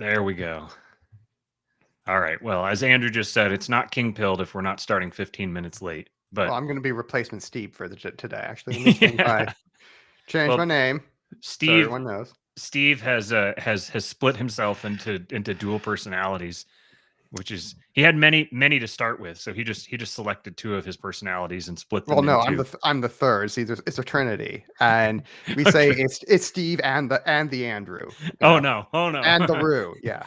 There we go. All right. Well, as Andrew just said, it's not king pilled if we're not starting 15 minutes late. But well, I'm going to be replacement Steve for today. Actually, let me change my name. Steve, so everyone knows. Steve has split himself into dual personalities, which is he had many to start with. So he just selected two of his personalities and split them Well, no, into. I'm the third. See, it's a trinity, and we say it's Steve and the Andrew. Oh no, and the Roo, yeah.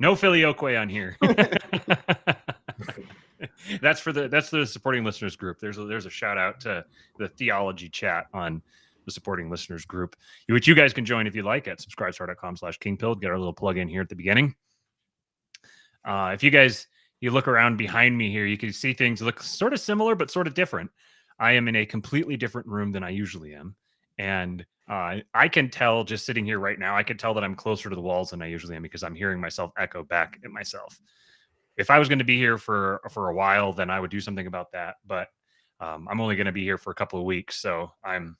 No filioque on here. That's the supporting listeners group. There's a shout out to the theology chat on the supporting listeners group, which you guys can join if you like at subscribestar.com/kingpilled. Get our little plug in here at the beginning. If you look around behind me here, you can see things look sort of similar but sort of different. I am in a completely different room than I usually am, and I can tell just sitting here right now, I can tell that I'm closer to the walls than I usually am because I'm hearing myself echo back at myself. If I was going to be here for a while, then I would do something about that. But I'm only going to be here for a couple of weeks, so I'm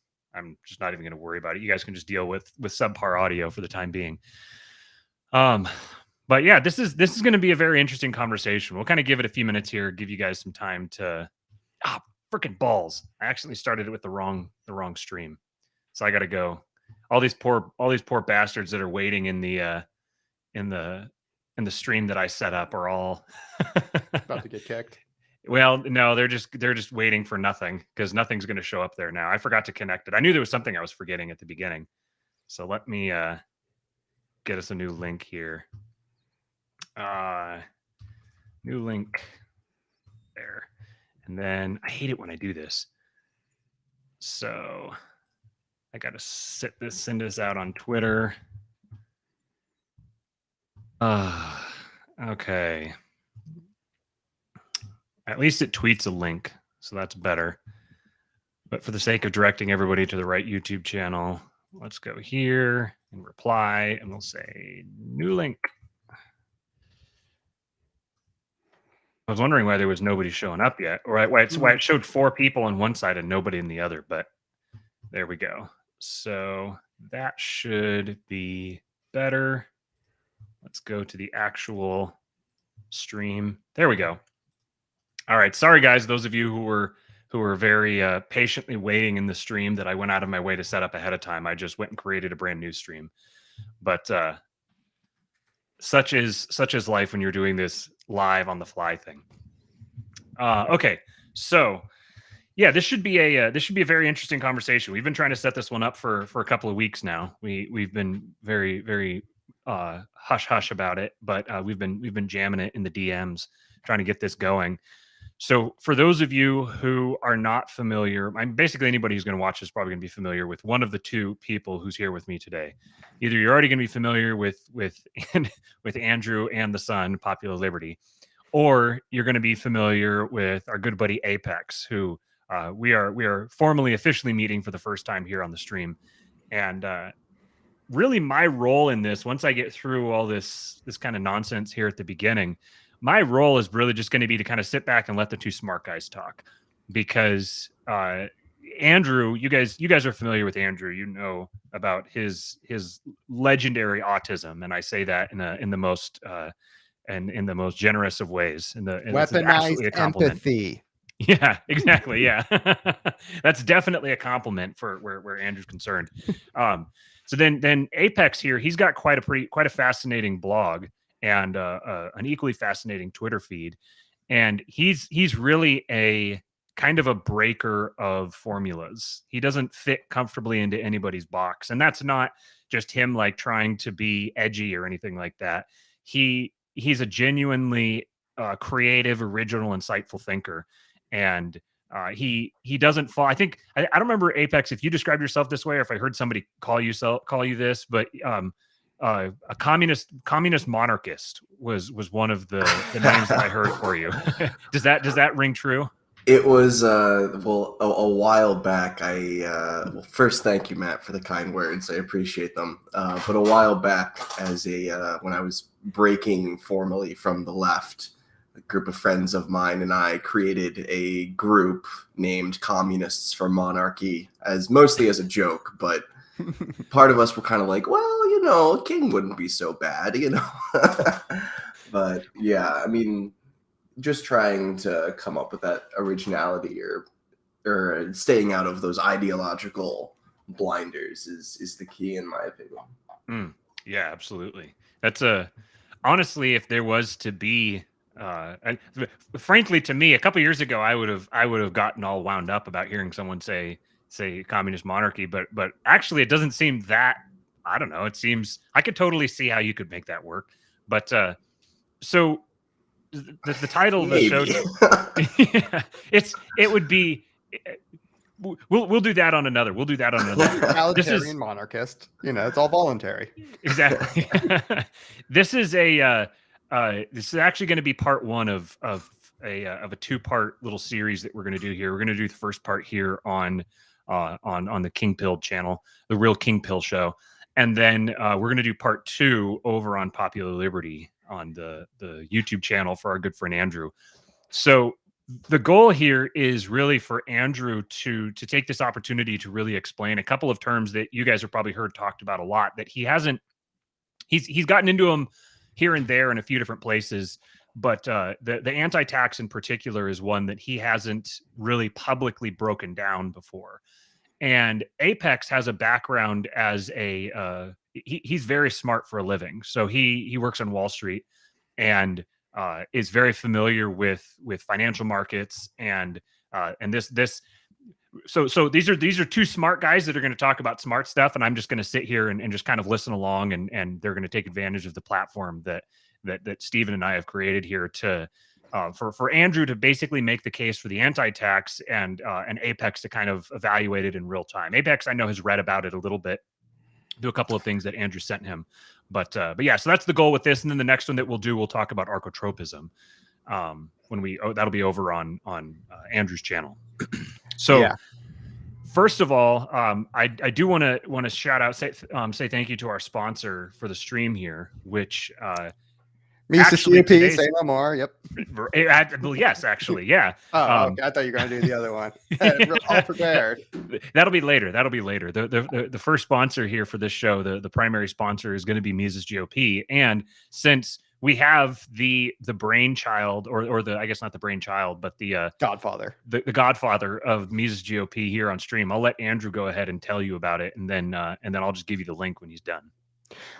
just not even going to worry about it. You guys can just deal with subpar audio for the time being. But yeah, this is going to be a very interesting conversation. We'll kind of give it a few minutes here, give you guys some time to freaking balls. I actually started it with the wrong stream. So I got to go. All these poor bastards that are waiting in the stream that I set up are all about to get kicked. Well, no, they're just waiting for nothing because nothing's going to show up there now. I forgot to connect it. I knew there was something I was forgetting at the beginning. So let me get us a new link here. New link there. And then I hate it when I do this. So I got to send this out on Twitter. Okay. At least it tweets a link, so that's better. But for the sake of directing everybody to the right YouTube channel, let's go here and reply, and we'll say new link. I was wondering why there was nobody showing up yet, or why it showed 4 people on one side and nobody in the other, but there we go. So that should be better. Let's go to the actual stream. There we go. All right. Sorry, guys. Those of you who were very patiently waiting in the stream that I went out of my way to set up ahead of time. I just went and created a brand new stream. But such is life when you're doing this live on the fly thing. Okay. So yeah, this should be a very interesting conversation. We've been trying to set this one up for a couple of weeks now. We've been very hush hush about it, but we've been jamming it in the DMs trying to get this going. So for those of you who are not familiar, basically anybody who's going to watch this is probably going to be familiar with one of the two people who's here with me today. Either you're already going to be familiar with Andrew and the son, Popular Liberty, or you're going to be familiar with our good buddy Apex, who we are formally officially meeting for the first time here on the stream. And really my role in this, once I get through all this kind of nonsense here at the beginning, my role is really just going to be to kind of sit back and let the two smart guys talk, because Andrew, you guys are familiar with Andrew. You know about his legendary autism, and I say that in the most generous of ways. Weaponized empathy. Yeah, exactly. Yeah, that's definitely a compliment for where Andrew's concerned. So then Apex here, he's got quite a fascinating blog and an equally fascinating Twitter feed, and he's really a kind of a breaker of formulas. He doesn't fit comfortably into anybody's box, and that's not just him like trying to be edgy or anything like that. He's a genuinely creative, original, insightful thinker, and he doesn't fall. I don't remember, Apex, if you described yourself this way or if I heard somebody call you this, but a communist monarchist was one of the names that I heard for you. Does that ring true? It was a while back. First, thank you, Matt, for the kind words. I appreciate them. But a while back, when I was breaking formally from the left, a group of friends of mine and I created a group named Communists for Monarchy, mostly as a joke, but part of us were kind of like, well, a king wouldn't be so bad, But yeah, I mean, just trying to come up with that originality or staying out of those ideological blinders is the key in my opinion. Yeah, absolutely. That's honestly, if there was to be frankly, to me, a couple years ago, I would have gotten all wound up about hearing someone say communist monarchy, but actually, it doesn't seem that. I don't know. It seems I could totally see how you could make that work. But so the title of the show, yeah, it would be. We'll do that on another. We'll do that on another. Egalitarian monarchist. It's all voluntary. Exactly. This is actually going to be part one of a two-part little series that we're going to do here. We're going to do the first part here on the King Pill channel, the Real King Pill Show, and then we're going to do part two over on Popular Liberty on the YouTube channel for our good friend Andrew. So the goal here is really for Andrew to take this opportunity to really explain a couple of terms that you guys have probably heard talked about a lot that he hasn't. He's gotten into them here and there in a few different places, but the anti-tax in particular is one that he hasn't really publicly broken down before. And Apex has a background as he's very smart for a living. So he works on Wall Street and is very familiar with financial markets and this. So these are two smart guys that are going to talk about smart stuff, and I'm just going to sit here and just kind of listen along, and they're going to take advantage of the platform that Stephen and I have created here to for Andrew to basically make the case for the anti-tax and Apex to kind of evaluate it in real time. Apex, I know, has read about it a little bit, do a couple of things that Andrew sent him, but yeah, so that's the goal with this. And then the next one that we'll talk about archotropism when that'll be over on Andrew's channel. So yeah. First of all, I do want to shout out, say thank you to our sponsor for the stream here, which Mises GOP, say no more. Yep. Well, yes, actually, yeah. Okay. I thought you were going to do the other one. All prepared. That'll be later. The first sponsor here for this show, the primary sponsor, is going to be Mises GOP, and since we have the brainchild, or the, I guess not the brainchild, but the godfather, the godfather of Mises GOP here on stream, I'll let Andrew go ahead and tell you about it, and then I'll just give you the link when he's done.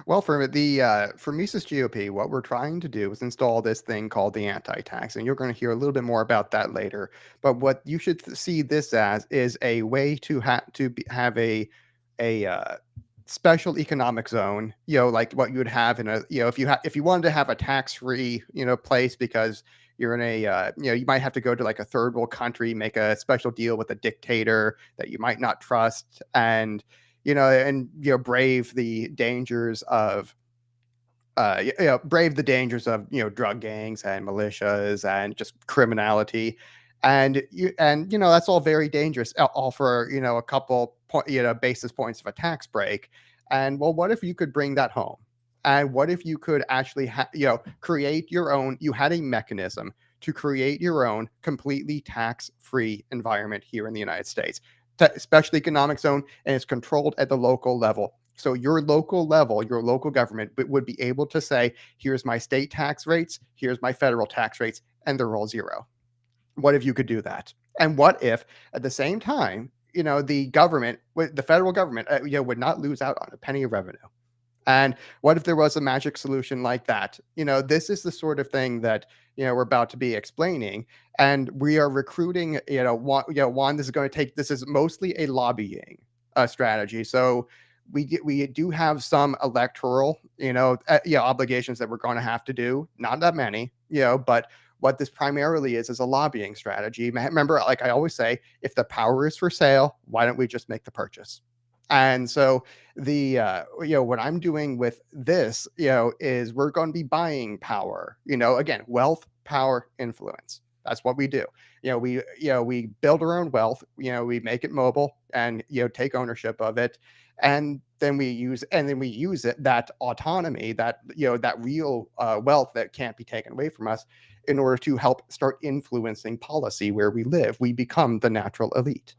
Well, for Mises GOP, what we're trying to do is install this thing called the anti-tax, and you're going to hear a little bit more about that later. But what you should see this as is a way to have a special economic zone, like what you would have in a, if you wanted to have a tax-free, place because you're in a, you might have to go to like a third world country, make a special deal with a dictator that you might not trust, and brave the dangers of drug gangs and militias and just criminality, and that's all very dangerous, all for a couple basis points of a tax break. And well, what if you could bring that home? And what if you could actually create your own? You had a mechanism to create your own completely tax-free environment here in the United States. Special economic zone, and it's controlled at the local level. So your local level, your local government would be able to say, here's my state tax rates, here's my federal tax rates, and they're all zero. What if you could do that? And what if at the same time, the government, the federal government, would not lose out on a penny of revenue? And what if there was a magic solution like that? This is the sort of thing that we're about to be explaining, and we are recruiting. One, this is mostly a lobbying strategy. So we do have some electoral obligations that we're going to have to do. Not that many, but what this primarily is a lobbying strategy. Remember, like I always say, if the power is for sale, why don't we just make the purchase? And so what I'm doing with this, is we're going to be buying power, again, wealth, power, influence. That's what we do. We build our own wealth, we make it mobile and, take ownership of it. And then we use it, that autonomy, that real wealth that can't be taken away from us, in order to help start influencing policy where we live. We become the natural elite.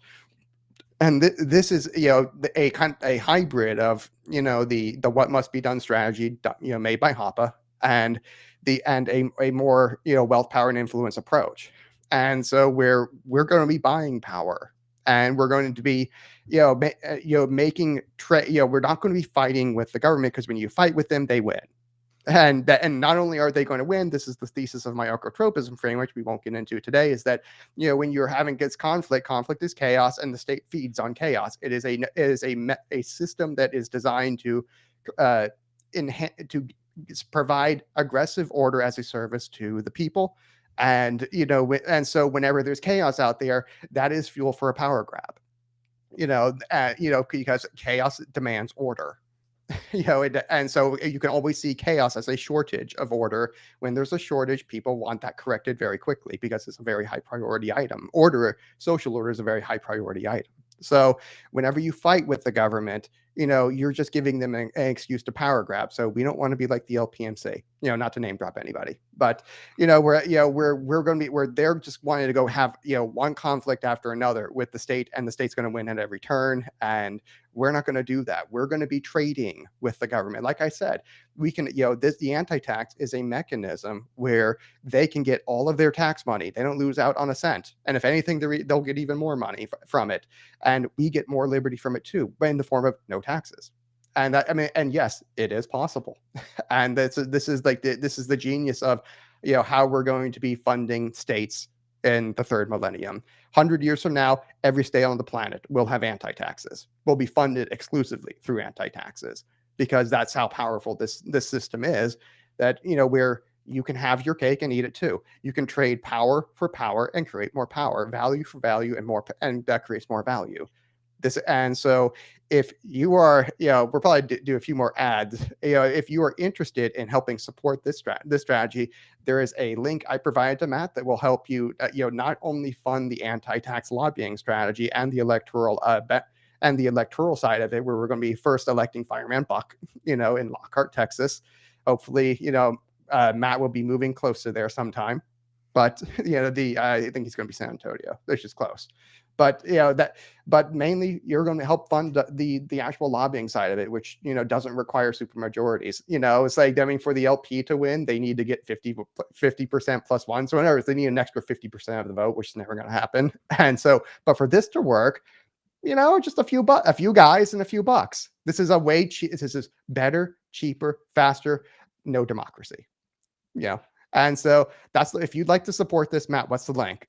And this is, a hybrid of, the what must be done strategy, made by Hoppe, and a more, wealth, power, and influence approach. And so we're going to be buying power, and we're going to be, making we're not going to be fighting with the government, because when you fight with them, they win. And not only are they going to win, this is the thesis of my archotropism framework, we won't get into today, is that, when you're having gets conflict is chaos, and the state feeds on chaos. It is a system that is designed to provide aggressive order as a service to the people. And so whenever there's chaos out there, that is fuel for a power grab. Because chaos demands order. And so you can always see chaos as a shortage of order. When there's a shortage, people want that corrected very quickly, because it's a very high priority item. Social order is a very high priority item. So whenever you fight with the government, you're just giving them an excuse to power grab. So we don't want to be like the LPMC, not to name drop anybody, but they're just wanting to go have, one conflict after another with the state, and the state's going to win at every turn. And we're not going to do that. We're going to be trading with the government. Like I said, we can, the anti-tax is a mechanism where they can get all of their tax money. They don't lose out on a cent. And if anything, they'll get even more money from it. And we get more liberty from it too, but in the form of no taxes. And and yes, it is possible. And this is the genius of, how we're going to be funding states in the third millennium. 100 years from now, every state on the planet will have anti-taxes. Will be funded exclusively through anti-taxes, because that's how powerful this system is. That, where you can have your cake and eat it too. You can trade power for power and create more power, value for value, and that creates more value. And so if you are, we'll probably do a few more ads. If you are interested in helping support this strategy, there is a link I provided to Matt that will help you, not only fund the anti-tax lobbying strategy and the electoral side of it, where we're going to be first electing Fireman Buck, in Lockhart, Texas. Hopefully, Matt will be moving close to there sometime. But I think he's going to be San Antonio. It's just close. But but mainly you're going to help fund the actual lobbying side of it, which doesn't require supermajorities. It's like, for the LP to win, they need to get 50% plus one. So whenever they need an extra 50% of the vote, which is never going to happen. And so, but for this to work, just a few guys and a few bucks. This is a way this is better, cheaper, faster, no democracy. And so if you'd like to support this, Matt, what's the link?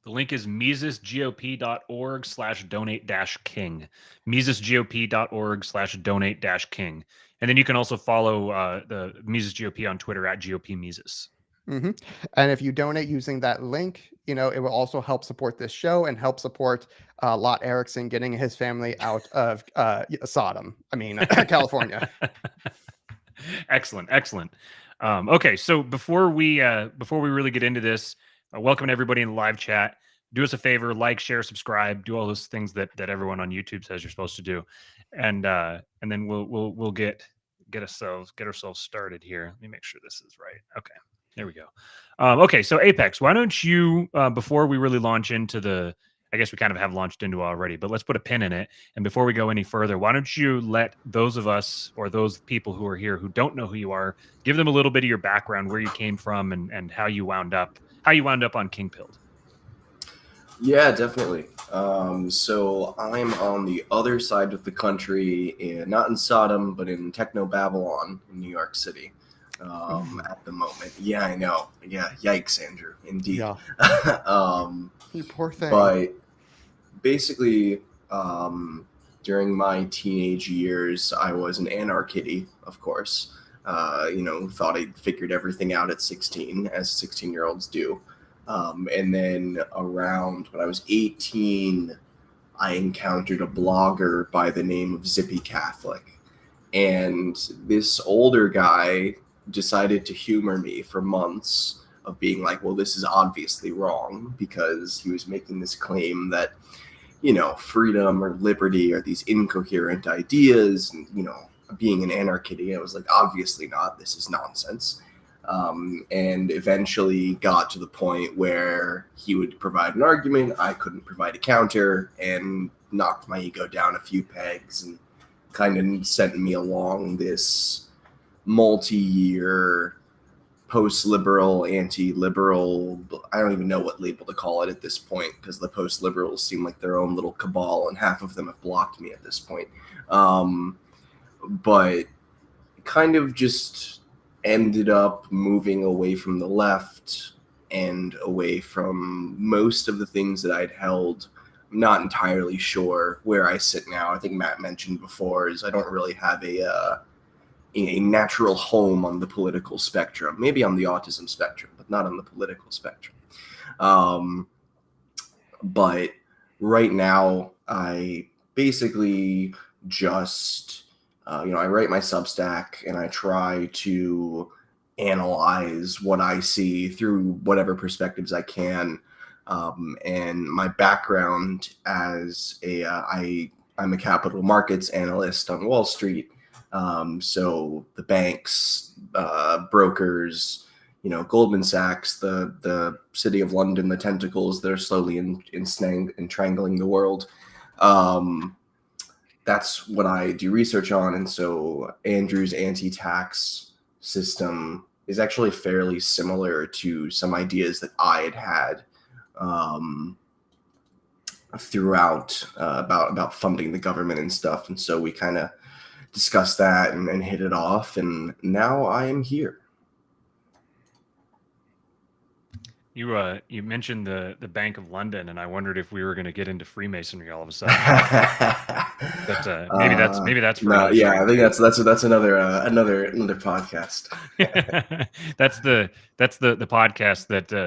The link is misesgop.org/donate-king. misesgop.org/donate-king. And then you can also follow the Mises GOP on Twitter at GOP Mises. Mm-hmm. And if you donate using that link, it will also help support this show and help support Lot Erickson getting his family out of California. Excellent. Okay, so before we really get into this, welcome everybody in the live chat. Do us a favor, like, share, subscribe, do all those things that everyone on YouTube says you're supposed to do, and then we'll get ourselves started here. Let me make sure this is right. Okay, there we go. Okay, so Apex, why don't you before we really launch into the, I guess we kind of have launched into it already, but let's put a pin in it. And before we go any further, why don't you let those of us, or those people who are here who don't know who you are, give them a little bit of your background, where you came from, and how you wound up on King Pilled. Yeah, definitely. So I'm on the other side of the country, not in Sodom, but in Techno Babylon in New York City at the moment. Yeah, I know. Yeah, yikes, Andrew. Indeed. Yeah. You poor thing. But basically, during my teenage years, I was an anarchitty, of course. Thought I'd figured everything out at 16, as 16-year-olds do. And then around when I was 18, I encountered a blogger by the name of Zippy Catholic. And this older guy decided to humor me for months of being like, well, this is obviously wrong, because he was making this claim that, freedom or liberty are these incoherent ideas, and, being an anarchitty, I was like, obviously not, this is nonsense. and eventually got to the point where he would provide an argument, I couldn't provide a counter, and knocked my ego down a few pegs and kind of sent me along this multi-year post-liberal, anti-liberal, I don't even know what label to call it at this point, because the post-liberals seem like their own little cabal, and half of them have blocked me at this point. But kind of just ended up moving away from the left and away from most of the things that I'd held. I'm not entirely sure where I sit now. I think Matt mentioned before is I don't really have a natural home on the political spectrum, maybe on the autism spectrum, but not on the political spectrum. But right now, I basically just, I write my Substack and I try to analyze what I see through whatever perspectives I can. And my background as I'm a capital markets analyst on Wall Street. So the banks, brokers, Goldman Sachs, the City of London, the tentacles that are slowly entrangling the world. That's what I do research on. And so Andrew's anti-tax system is actually fairly similar to some ideas that I had throughout about funding the government and stuff. And so we kind of discussed that and hit it off. And now I am here. You mentioned the Bank of London, and I wondered if we were going to get into Freemasonry all of a sudden. But maybe that's for no, yeah. I think that's another podcast. that's the podcast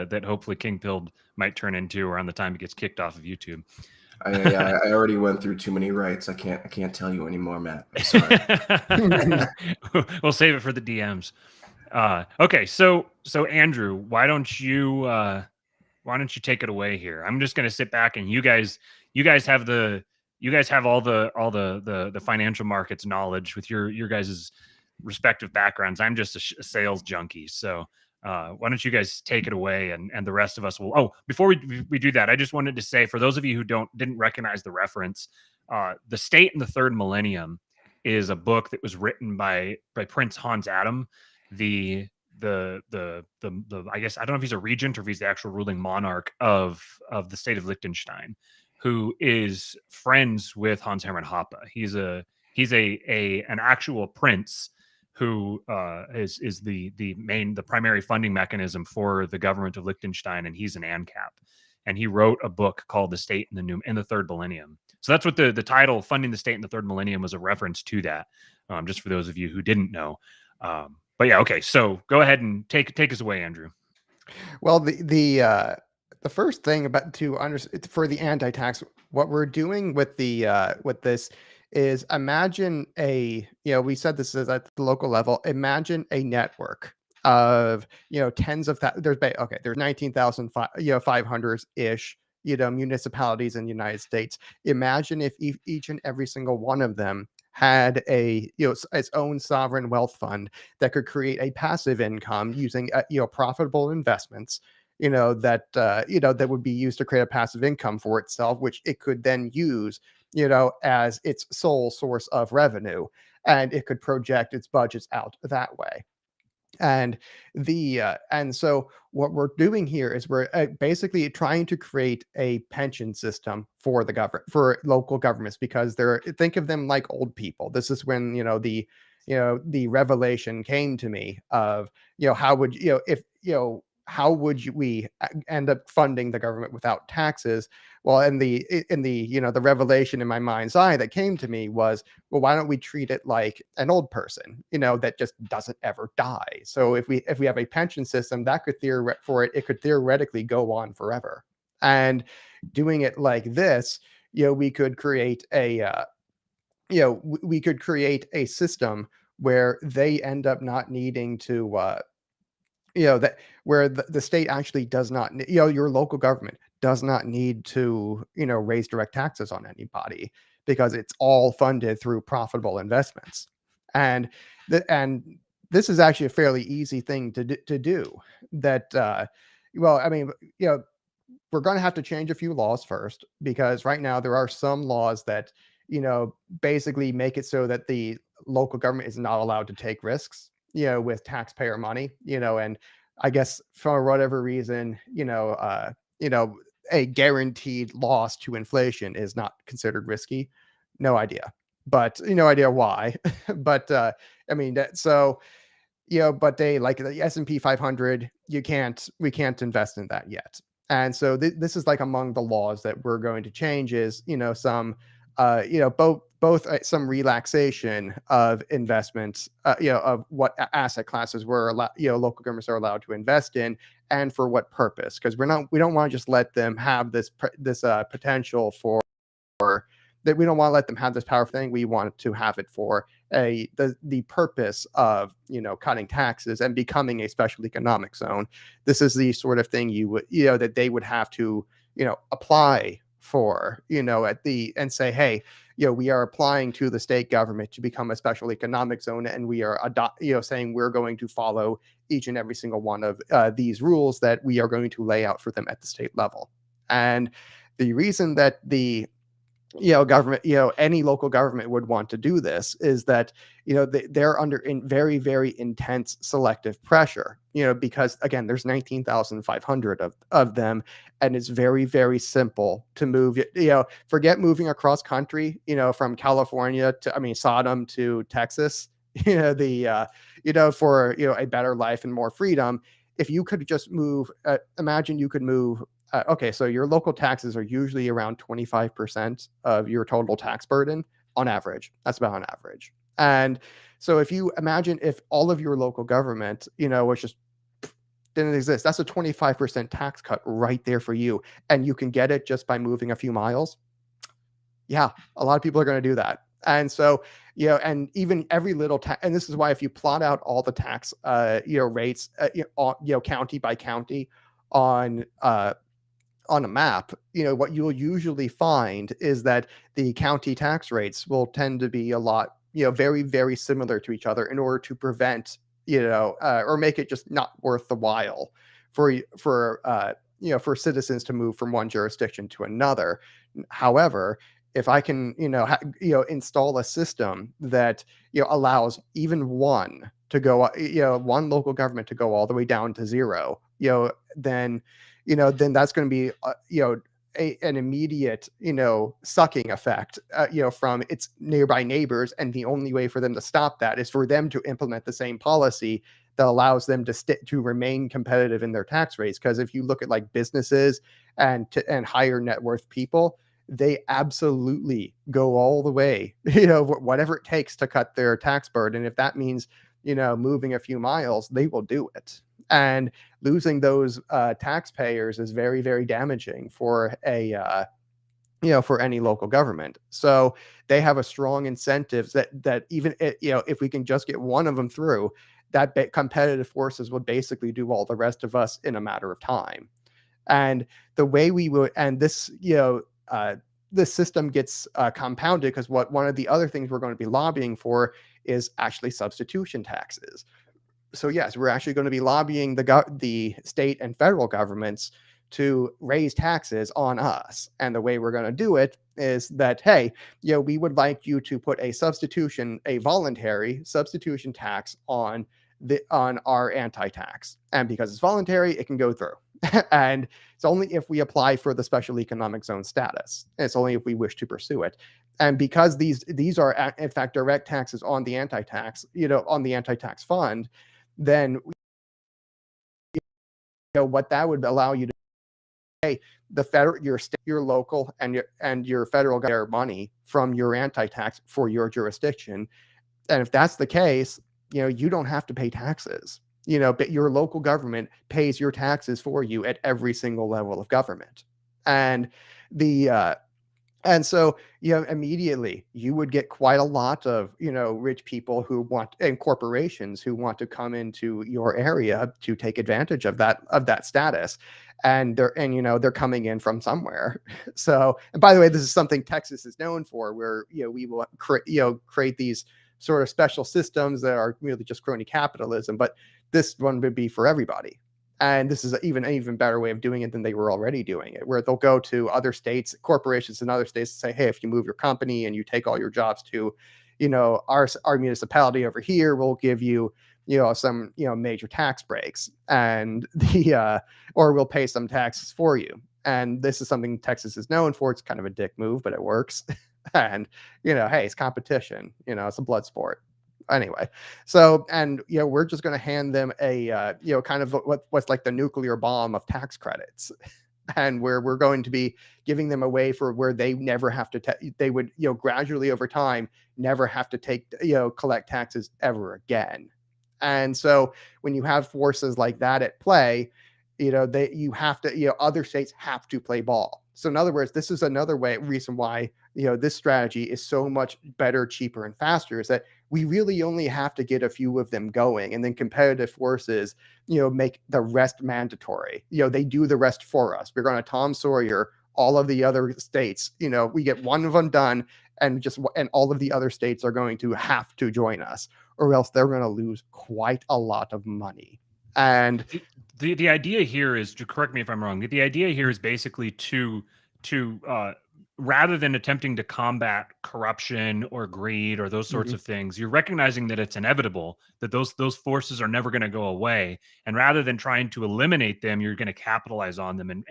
that hopefully King Pilled might turn into around the time it gets kicked off of YouTube. I already went through too many rights. I can't tell you anymore, Matt. I'm sorry. We'll save it for the DMs. Okay, so Andrew, why don't you take it away here? I'm just gonna sit back and you guys have all the financial markets knowledge with your guys' respective backgrounds. I'm just a sales junkie, so why don't you guys take it away, and the rest of us will. Oh, before we do that, I just wanted to say, for those of you who didn't recognize the reference, The State in the Third Millennium is a book that was written by Prince Hans Adam, the I guess I don't know if he's a regent or if he's the actual ruling monarch of the state of Liechtenstein, who is friends with Hans Hermann Hoppe. He's an actual prince who is the primary funding mechanism for the government of Liechtenstein, and he's an ANCAP. And he wrote a book called The State in the Third Millennium. So that's what the title, Funding the State in the Third Millennium, was a reference to that, just for those of you who didn't know. But yeah, okay. So go ahead and take us away, Andrew. Well, the first thing about for the anti-tax, what we're doing with this is imagine we said this is at the local level. Imagine a network of tens of there's 19,500 ish municipalities in the United States. Imagine if each and every single one of them had its own sovereign wealth fund that could create a passive income using profitable investments that would be used to create a passive income for itself, which it could then use as its sole source of revenue, and it could project its budgets out that way. And so what we're doing here is we're basically trying to create a pension system for for local governments, because think of them like old people. This is when the revelation came to me of how would how would we end up funding the government without taxes? Well, the revelation in my mind's eye that came to me was, well, why don't we treat it like an old person, that just doesn't ever die? So if we have a pension system that could theoretically go on forever. And doing it like this, we could create a system where they end up not needing to where the state actually does not, your local government does not need to, raise direct taxes on anybody, because it's all funded through profitable investments. And this is actually a fairly easy thing to do. That well, I mean, we're going to have to change a few laws first, because right now there are some laws that basically make it so that the local government is not allowed to take risks with taxpayer money, and I guess for whatever reason, a guaranteed loss to inflation is not considered risky. No idea, but no idea why. But I mean, but they, like the S&P 500, we can't invest in that yet. And so this is like among the laws that we're going to change is, some, both some relaxation of investments, of what asset classes we're allowed, local governments are allowed to invest in, and for what purpose. Because we don't want to just let them have this potential for that. We don't want to let them have this powerful thing. We want to have it for the purpose of cutting taxes and becoming a special economic zone. This is the sort of thing you would that they would have to apply for and say, hey, we are applying to the state government to become a special economic zone, and we are saying we're going to follow each and every single one of these rules that we are going to lay out for them at the state level. And the reason that the government, any local government would want to do this is that, they're under very, very intense selective pressure, because again, there's 19,500 of them, and it's very, very simple to move, forget moving across country, from California to, Sodom to Texas, for, a better life and more freedom. If you could just move, imagine you could move. Okay, so your local taxes are usually around 25% of your total tax burden on average. That's about on average. And so if you imagine if all of your local government, was just didn't exist, that's a 25% tax cut right there for you. And you can get it just by moving a few miles. Yeah, a lot of people are going to do that. And so, and even every little tax, and this is why if you plot out all the tax, rates, county by county on a map, what you'll usually find is that the county tax rates will tend to be a lot, very, very similar to each other in order to prevent, or make it just not worth the while for citizens to move from one jurisdiction to another. However, if I can, install a system that, allows even one to go, one local government to go all the way down to zero, then that's going to be, an immediate, sucking effect, from its nearby neighbors. And the only way for them to stop that is for them to implement the same policy that allows them to remain competitive in their tax rates. Because if you look at like businesses and higher net worth people, they absolutely go all the way, whatever it takes to cut their tax burden. If that means, moving a few miles, they will do it. And losing those taxpayers is very, very damaging for for any local government. So they have a strong incentives that even if we can just get one of them through, that competitive forces would basically do all the rest of us in a matter of time. And the way we would, and this the system gets compounded because one of the other things we're going to be lobbying for is actually substitution taxes. So yes, we're actually going to be lobbying the state and federal governments to raise taxes on us. And the way we're going to do it is that, hey, we would like you to put a voluntary substitution tax on our anti-tax. And because it's voluntary, it can go through. And it's only if we apply for the special economic zone status. It's only if we wish to pursue it. And because these are in fact direct taxes on the anti-tax, on the anti-tax fund, then what that would allow you to pay the federal, your state, your local, and your federal government money from your anti-tax for your jurisdiction. And if that's the case, you don't have to pay taxes. But your local government pays your taxes for you at every single level of government. And so, immediately you would get quite a lot of, rich people and corporations who want to come into your area to take advantage of that status. And they're coming in from somewhere. So, and by the way, this is something Texas is known for, where, we will create these sort of special systems that are really just crony capitalism, but this one would be for everybody. And this is an even better way of doing it than they were already doing it, where they'll go to other states, corporations in other states, and say, hey, if you move your company and you take all your jobs to, our municipality over here, we'll give you, some, major tax breaks, and or we'll pay some taxes for you. And this is something Texas is known for. It's kind of a dick move, but it works. And, hey, it's competition, it's a blood sport. Anyway, so, and we're just going to hand them a kind of what's like the nuclear bomb of tax credits, and where we're going to be giving them a way for where they never have to they would gradually over time never have to collect taxes ever again. And so when you have forces like that at play, you have to, other states have to play ball. So in other words, this is another reason why this strategy is so much better, cheaper, and faster, is that we really only have to get a few of them going, and then competitive forces, make the rest mandatory. They do the rest for us. We're going to Tom Sawyer all of the other states. We get one of them done, and all of the other states are going to have to join us, or else they're going to lose quite a lot of money. And the idea here is, to correct me if I'm wrong, the idea here is basically to rather than attempting to combat corruption or greed or those sorts of things, you're recognizing that it's inevitable, that those forces are never going to go away. And rather than trying to eliminate them, you're going to capitalize on them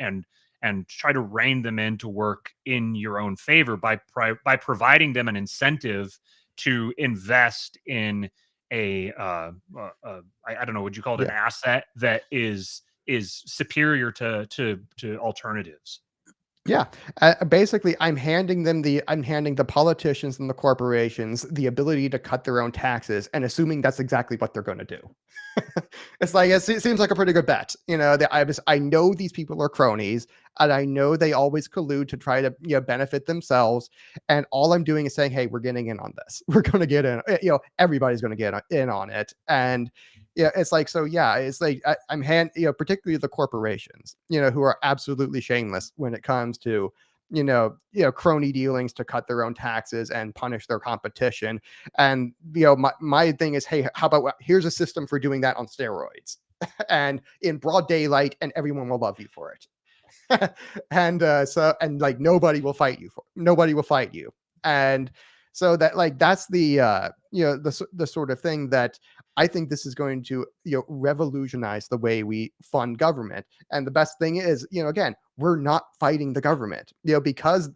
and try to rein them in to work in your own favor by providing them an incentive to invest in I don't know, would you call it an asset that is superior to alternatives? Yeah, basically, I'm handing the politicians and the corporations the ability to cut their own taxes, and assuming that's exactly what they're going to do. It's like, it seems like a pretty good bet. I know these people are cronies, and I know they always collude to try to benefit themselves. And all I'm doing is saying, hey, we're getting in on this. We're going to get in. Everybody's going to get in on it. And it's like, so yeah, it's like I'm particularly the corporations, who are absolutely shameless when it comes to crony dealings to cut their own taxes and punish their competition. And my thing is, hey, how about here's a system for doing that on steroids and in broad daylight, and everyone will love you for it. And like nobody will fight you. And so that, like, that's the the sort of thing that I think this is going to revolutionize the way we fund government. And the best thing is, again, we're not fighting the government, because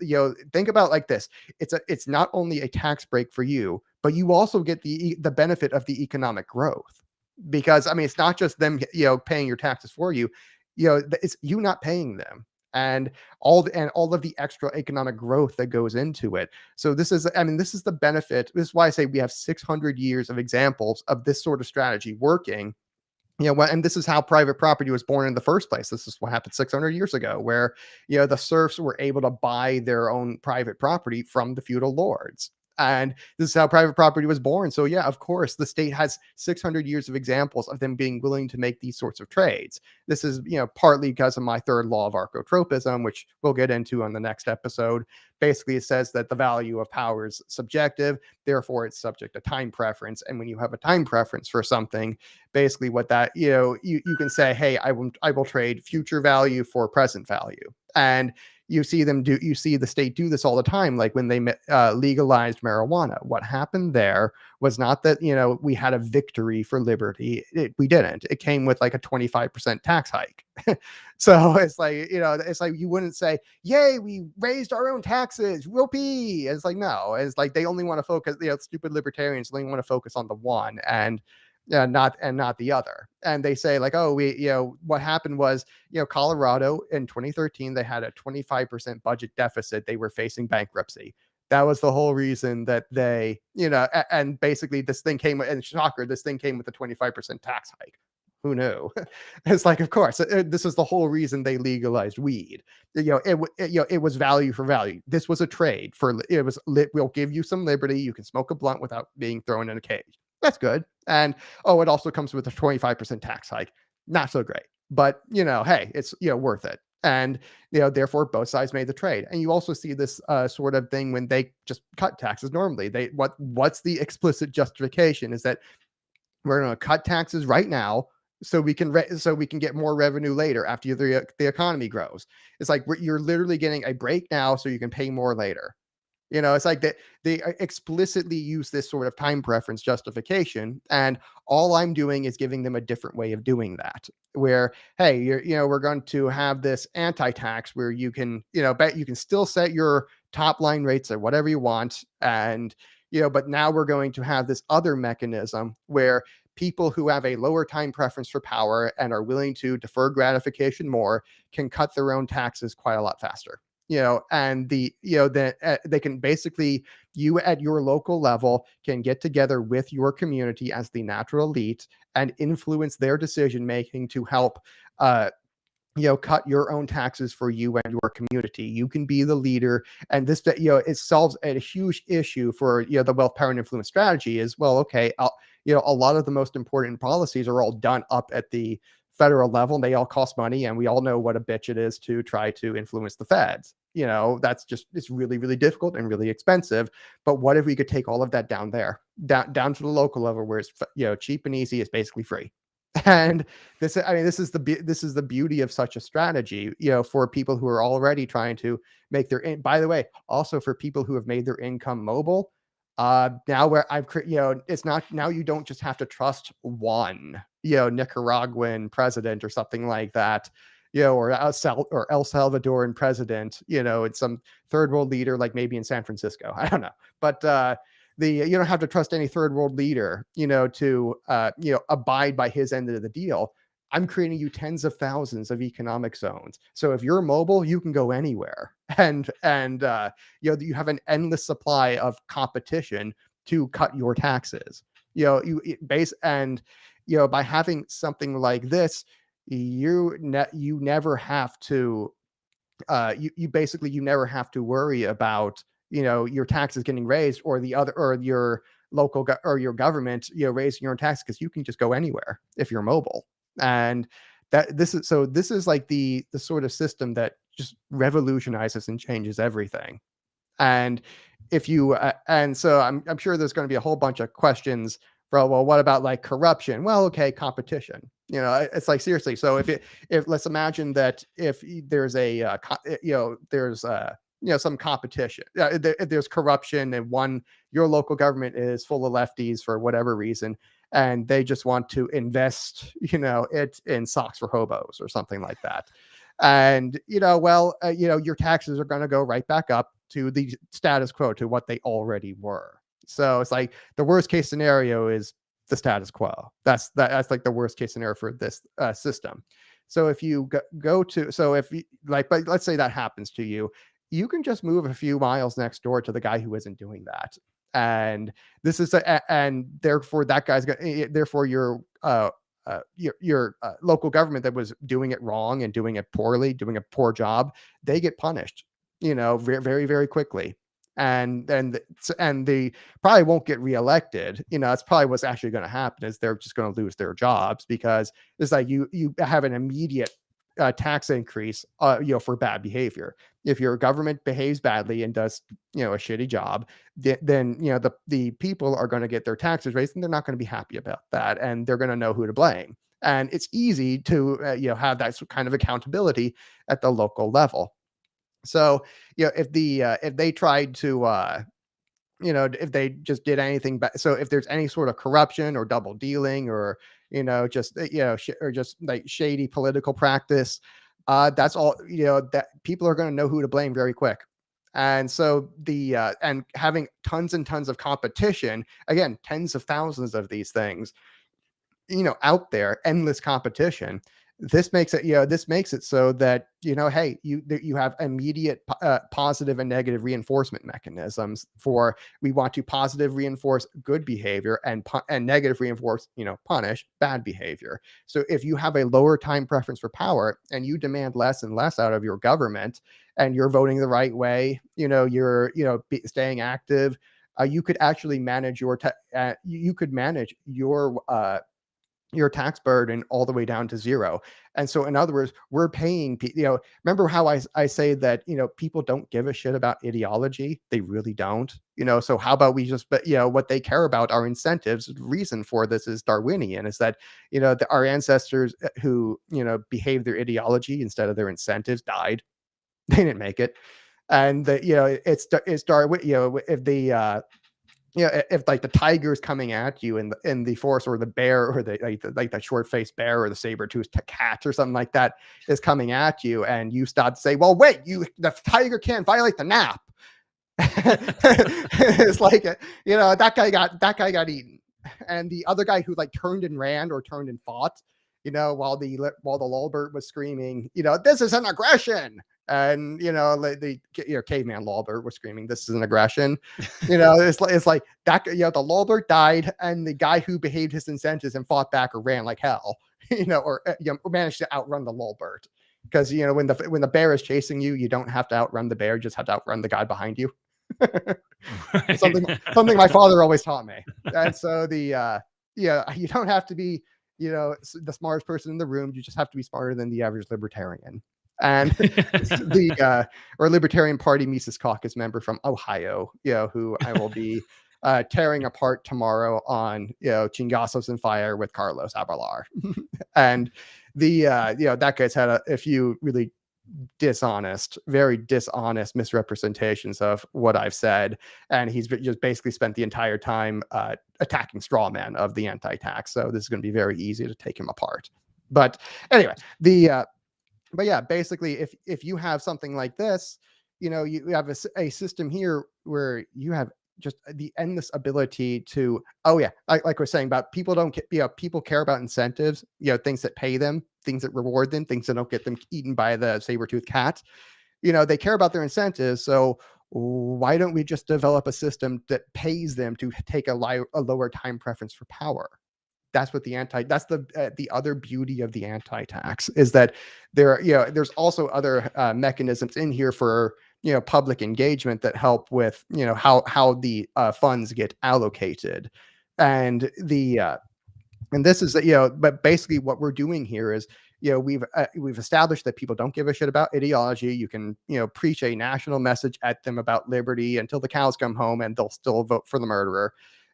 think about like this. It's not only a tax break for you, but you also get the benefit of the economic growth, because I mean, it's not just them paying your taxes for you. It's you not paying them, and all of the extra economic growth that goes into it. So this is the benefit. This is why I say we have 600 years of examples of this sort of strategy working. And this is how private property was born in the first place. This is what happened 600 years ago, where the serfs were able to buy their own private property from the feudal lords. And this is how private property was born. So yeah, of course, the state has 600 years of examples of them being willing to make these sorts of trades. This is, partly because of my third law of archotropism, which we'll get into on the next episode. Basically, it says that the value of power is subjective, therefore it's subject to time preference. And when you have a time preference for something, basically what that, you can say, hey, I will trade future value for present value. And you see the state do this all the time. Like when they legalized marijuana, what happened there was not that, we had a victory for liberty. We didn't. It came with like a 25% tax hike. So it's like, it's like you wouldn't say, yay, we raised our own taxes, whoopee. It's like, no, it's like they only want to focus, stupid libertarians only want to focus on the one and not the other. And they say like, oh, what happened was, Colorado in 2013, they had a 25% budget deficit. They were facing bankruptcy. That was the whole reason that they, and basically this thing came, and shocker, this thing came with a 25% tax hike. Who knew? It's like, of course, this is the whole reason they legalized weed. It was value for value. This was a trade for, we'll give you some liberty. You can smoke a blunt without being thrown in a cage. That's good. And it also comes with a 25% tax hike. Not so great, but hey, it's worth it. And therefore both sides made the trade. And you also see this sort of thing when they just cut taxes normally. What's the explicit justification is that we're going to cut taxes right now so we can get more revenue later after the economy grows. It's like you're literally getting a break now so you can pay more later. It's like that they explicitly use this sort of time preference justification, and all I'm doing is giving them a different way of doing that. Where, hey, we're going to have this anti-tax where you can, bet you can still set your top line rates at whatever you want, and but now we're going to have this other mechanism where people who have a lower time preference for power and are willing to defer gratification more can cut their own taxes quite a lot faster. And they can basically, you at your local level can get together with your community as the natural elite and influence their decision making to help cut your own taxes for you and your community. You can be the leader, and this it solves a huge issue for the wealth, power, and influence strategy. Is, well, okay, a lot of the most important policies are all done up at the federal level, and they all cost money, and we all know what a bitch it is to try to influence the feds. It's really, really difficult and really expensive. But what if we could take all of that down there, down to the local level, where it's cheap and easy, it's basically free. And this is the beauty of such a strategy, for people who are already trying to make by the way, also for people who have made their income mobile. Now where it's not, now you don't just have to trust one, Nicaraguan president or something like that, or El Salvadoran president, it's some third world leader, like maybe in San Francisco. I don't know. But, you don't have to trust any third world leader, to abide by his end of the deal. I'm creating you tens of thousands of economic zones. So if you're mobile, you can go anywhere, and you have an endless supply of competition to cut your taxes. By having something like this, you never have to. You never have to worry about your taxes getting raised, or your local or your government raising your own tax, because you can just go anywhere if you're mobile. And this is like the sort of system that just revolutionizes and changes everything. And if you and so I'm sure there's going to be a whole bunch of questions for, well, what about like corruption? Well, okay, competition. It's like, seriously. So if let's imagine that if there's some competition, if there's corruption, and your local government is full of lefties for whatever reason, and they just want to invest it in socks for hobos or something like that, and your taxes are going to go right back up to the status quo, to what they already were. So it's like the worst case scenario is the status quo. That's like the worst case scenario for this system. So if you but let's say that happens to you, you can just move a few miles next door to the guy who isn't doing that. And this is and therefore that guy's therefore your local government that was doing it wrong and doing it poorly, doing a poor job, they get punished, very, very, very quickly. And they probably won't get reelected. That's probably what's actually going to happen, is they're just going to lose their jobs, because it's like you have an immediate tax increase, for bad behavior. If your government behaves badly and does, a shitty job, then the people are going to get their taxes raised, and they're not going to be happy about that, and they're going to know who to blame. And it's easy to have that kind of accountability at the local level. So if they tried to if they just did anything, so if there's any sort of corruption or double dealing, or just or just like shady political practice, that's all, that people are going to know who to blame very quick. And so and having tons and tons of competition, again, tens of thousands of these things out there, endless competition, this makes it so that hey, you have immediate positive and negative reinforcement mechanisms. For, we want to positive reinforce good behavior, and negative reinforce, punish bad behavior. So if you have a lower time preference for power, and you demand less and less out of your government, and you're voting the right way, you're staying active, you could actually manage your your tax burden all the way down to zero. And so, in other words, we're paying, remember how I say that, people don't give a shit about ideology? They really don't, so how about we just, but, what they care about are incentives. The reason for this is Darwinian, is that, our ancestors who, behaved their ideology instead of their incentives died. They didn't make it. And it's Darwin, if the, if like the tiger's coming at you in the forest, or the bear, or the short-faced bear, or the saber-toothed cat or something like that is coming at you, and you start to say, well, wait, the tiger can't violate the nap. It's like, that guy got eaten, and the other guy who like turned and ran, or turned and fought, while the lulbert was screaming, this is an aggression. And the caveman lulbert was screaming, "This is an aggression." It's like that. The lulbert died, and the guy who behaved his incentives and fought back or ran like hell, or managed to outrun the lulbert. Because when the bear is chasing you, you don't have to outrun the bear; you just have to outrun the guy behind you. Something my father always taught me. And so you don't have to be the smartest person in the room. You just have to be smarter than the average libertarian. And the Libertarian Party Mises Caucus member from Ohio, who I will be tearing apart tomorrow on Chingazos and Fire with Carlos Abalar. And that guy's had a few really very dishonest misrepresentations of what I've said, and he's just basically spent the entire time attacking straw man of the anti-tax. So this is going to be very easy to take him apart. But anyway, but yeah, basically, if you have something like this, you have a system here where you have just the endless ability to, like we're saying about people people care about incentives, things that pay them, things that reward them, things that don't get them eaten by the saber-toothed cat. They care about their incentives. So why don't we just develop a system that pays them to take a lower time preference for power? That's what that's the other beauty of the anti-tax, is that there's also other mechanisms in here for public engagement that help with how the funds get allocated. And and this is but basically what we're doing here is we've established that people don't give a shit about ideology. You can preach a national message at them about liberty until the cows come home, and they'll still vote for the murderer.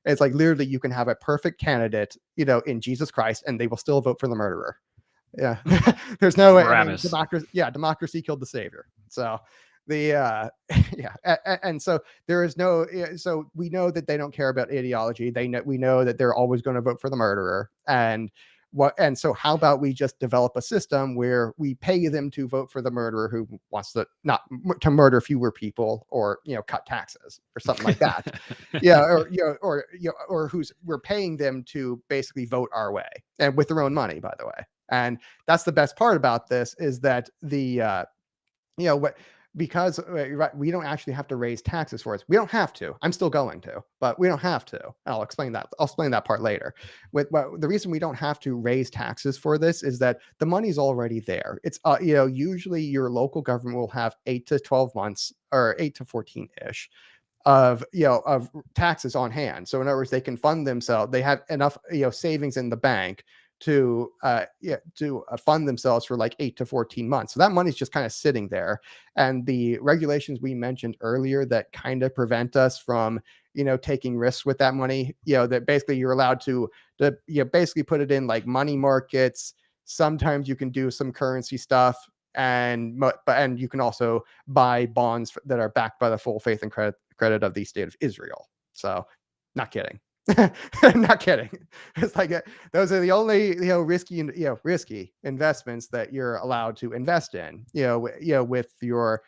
It's like literally you can have a perfect candidate, in Jesus Christ, and they will still vote for the murderer. Yeah. There's no way. Democracy killed the savior. So and so there is no, so we know that they don't care about ideology. We know that they're always going to vote for the murderer. And so how about we just develop a system where we pay them to vote for the murderer who wants to not to murder fewer people, or cut taxes or something like that. Or we're paying them to basically vote our way, and with their own money, by the way. And that's the best part about this, is that because we don't actually have to raise taxes for us. We don't have to. I'm still going to, but we don't have to. I'll explain that. I'll explain that part later. The reason we don't have to raise taxes for this is that the money's already there. It's usually your local government will have 8 to 12 months, or 8 to 14-ish of taxes on hand. So in other words, they can fund themselves. They have enough savings in the bank to fund themselves for like 8 to 14 months. So that money's just kind of sitting there. And the regulations we mentioned earlier that kind of prevent us from taking risks with that money, that basically you're allowed to basically put it in like money markets. Sometimes you can do some currency stuff, and you can also buy bonds that are backed by the full faith and credit of the state of Israel. So not kidding. Not kidding. It's like those are the only risky investments that you're allowed to invest in, with your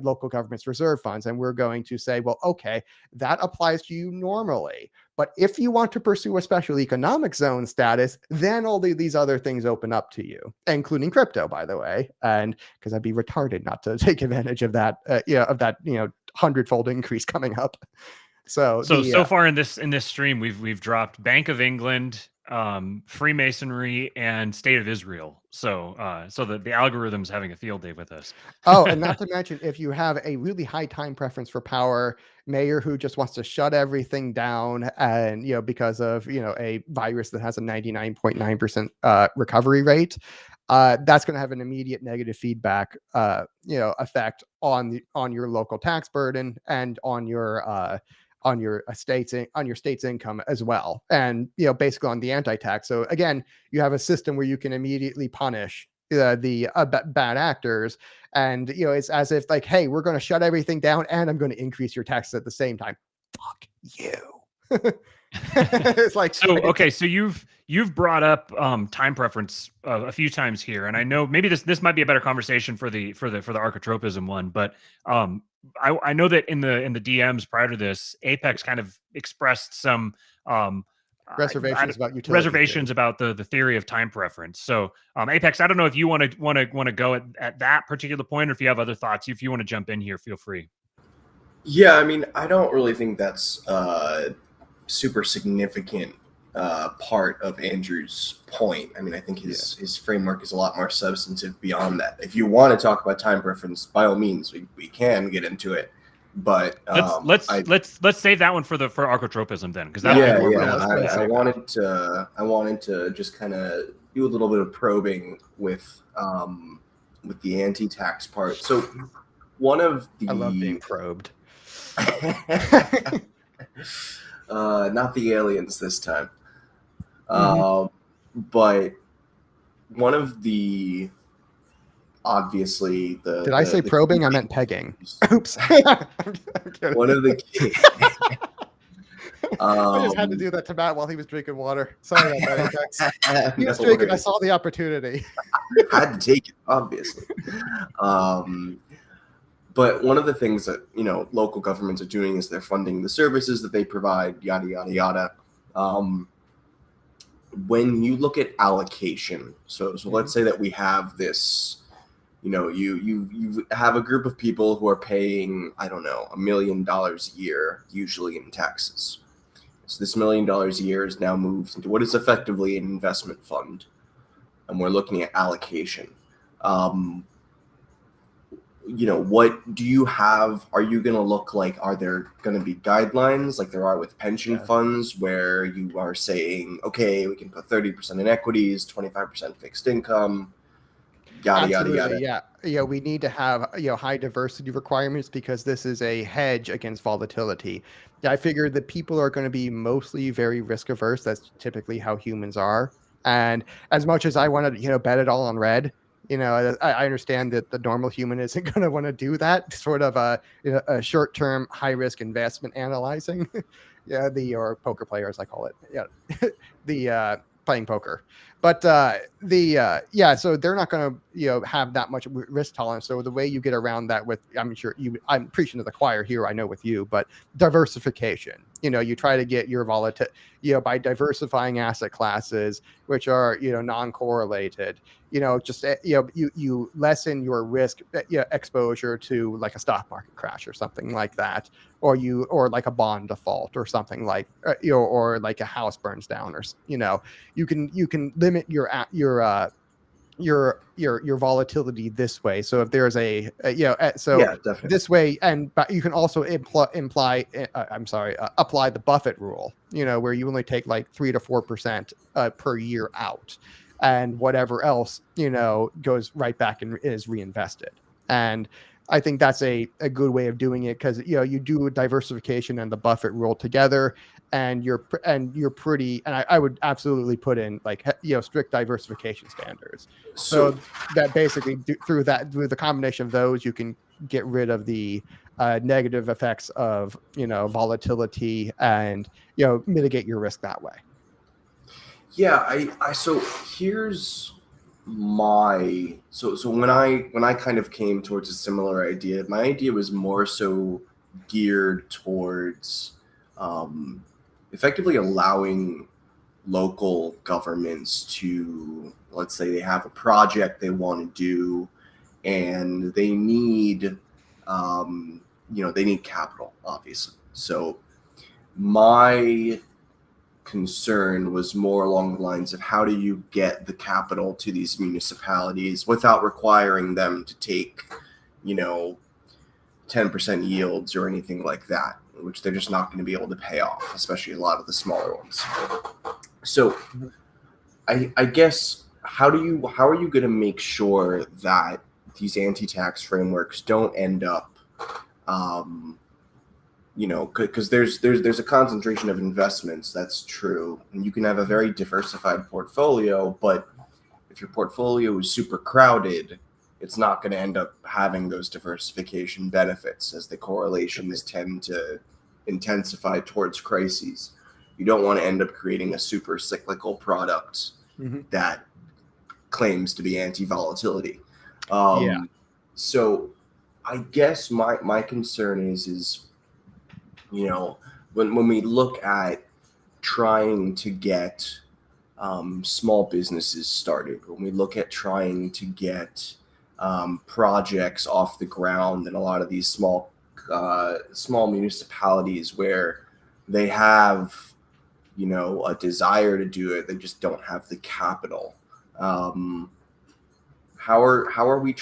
local government's reserve funds. And we're going to say, well, okay, that applies to you normally, but if you want to pursue a special economic zone status, then all these other things open up to you, including crypto, by the way. And because I'd be retarded not to take advantage of that, 100-fold increase coming up. So far in this stream, we've dropped Bank of England, Freemasonry, and State of Israel. So the algorithm's having a field day with us. Oh, and not to mention, if you have a really high time preference for power, mayor who just wants to shut everything down, and because of a virus that has a 99.9% recovery rate, that's going to have an immediate negative feedback effect on your local tax burden and on your state's income as well, and basically on the anti-tax. So again, you have a system where you can immediately punish the bad actors, and it's as if like, hey, we're going to shut everything down and I'm going to increase your taxes at the same time. Fuck you. It's like, so okay, so you've brought up time preference a few times here, and I know maybe this might be a better conversation for the archetropism one, but I know that in the DMs prior to this, Apex kind of expressed some reservations about utility reservations about the theory of time preference. So Apex, I don't know if you want to go at that particular point, or if you have other thoughts. If you want to jump in here, feel free. Yeah, I mean, I don't really think that's super significant part of Andrew's point. I mean, I think his framework is a lot more substantive beyond that. If you want to talk about time preference, by all means, we can get into it. But let's save that one for archetropism then, because that I wanted to just kind of do a little bit of probing with the anti-tax part. So one of the I love being probed. Not the aliens this time. But one of the obviously the did I say probing? I meant pegging. Oops. One of the I just had to do that to Matt while he was drinking water. Sorry about that. He was drinking. I saw the opportunity. Had to take it, obviously. But one of the things that local governments are doing is they're funding the services that they provide, yada yada yada. When you look at allocation, so let's say that we have this, you have a group of people who are paying, I don't know, $1 million a year, usually in taxes. So this $1 million a year is now moved into what is effectively an investment fund, and we're looking at allocation. What do you have? Are you going to look like, are there going to be guidelines like there are with pension funds where you are saying, okay, we can put 30% in equities, 25% fixed income, yada, Absolutely, yada, yada. Yeah, we need to have high diversity requirements because this is a hedge against volatility. I figured that people are going to be mostly very risk averse. That's typically how humans are. And as much as I want to, bet it all on red, I understand that the normal human isn't going to want to do that sort of a short-term high-risk investment analyzing. Or poker player, as I call it. Yeah, the playing poker. But so they're not going to have that much risk tolerance. So the way you get around that I'm preaching to the choir here, I know with you, but diversification. You try to get your volatility, by diversifying asset classes, which are non-correlated. You lessen your risk exposure to like a stock market crash or something like that, or like a bond default or something like or like a house burns down, or you can limit your volatility this way. So if there's this way, but you can also apply the Buffett rule, where you only take like 3 to 4% per year out, and whatever else goes right back and is reinvested. And I think that's a good way of doing it, because you do diversification and the Buffett rule together, and you're pretty. And I would absolutely put in like strict diversification standards. So that basically through the combination of those, you can get rid of the negative effects of volatility, and mitigate your risk that way. Yeah, so here's my so when I kind of came towards a similar idea, my idea was more so geared towards effectively allowing local governments to, let's say they have a project they want to do, and they need they need capital, obviously. So my concern was more along the lines of, how do you get the capital to these municipalities without requiring them to take 10% yields or anything like that? which they're just not going to be able to pay off, especially a lot of the smaller ones. So I guess how are you going to make sure that these anti-tax frameworks don't end up because there's a concentration of investments, that's true, and you can have a very diversified portfolio, but if your portfolio is super crowded, it's not going to end up having those diversification benefits, as the correlations tend to intensify towards crises. You don't want to end up creating a super cyclical product that claims to be anti-volatility. So I guess my concern is when we look at trying to get small businesses started, when we look at trying to get projects off the ground in a lot of these small municipalities where they have a desire to do it, they just don't have the capital. How are we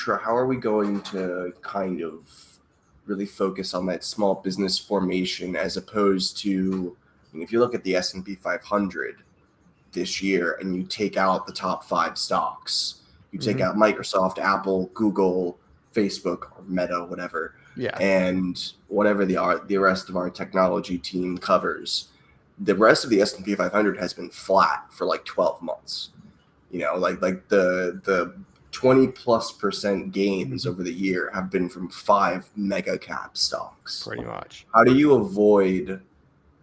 going to kind of really focus on that small business formation, as opposed to, if you look at the S&P 500 this year and you take out the top 5 stocks, you take out Microsoft, Apple, Google, Facebook, or Meta, whatever, and whatever the rest of our technology team covers, the rest of the S&P 500 has been flat for like 12 months. Like the 20+% gains over the year have been from 5 mega cap stocks. Pretty much. How do you avoid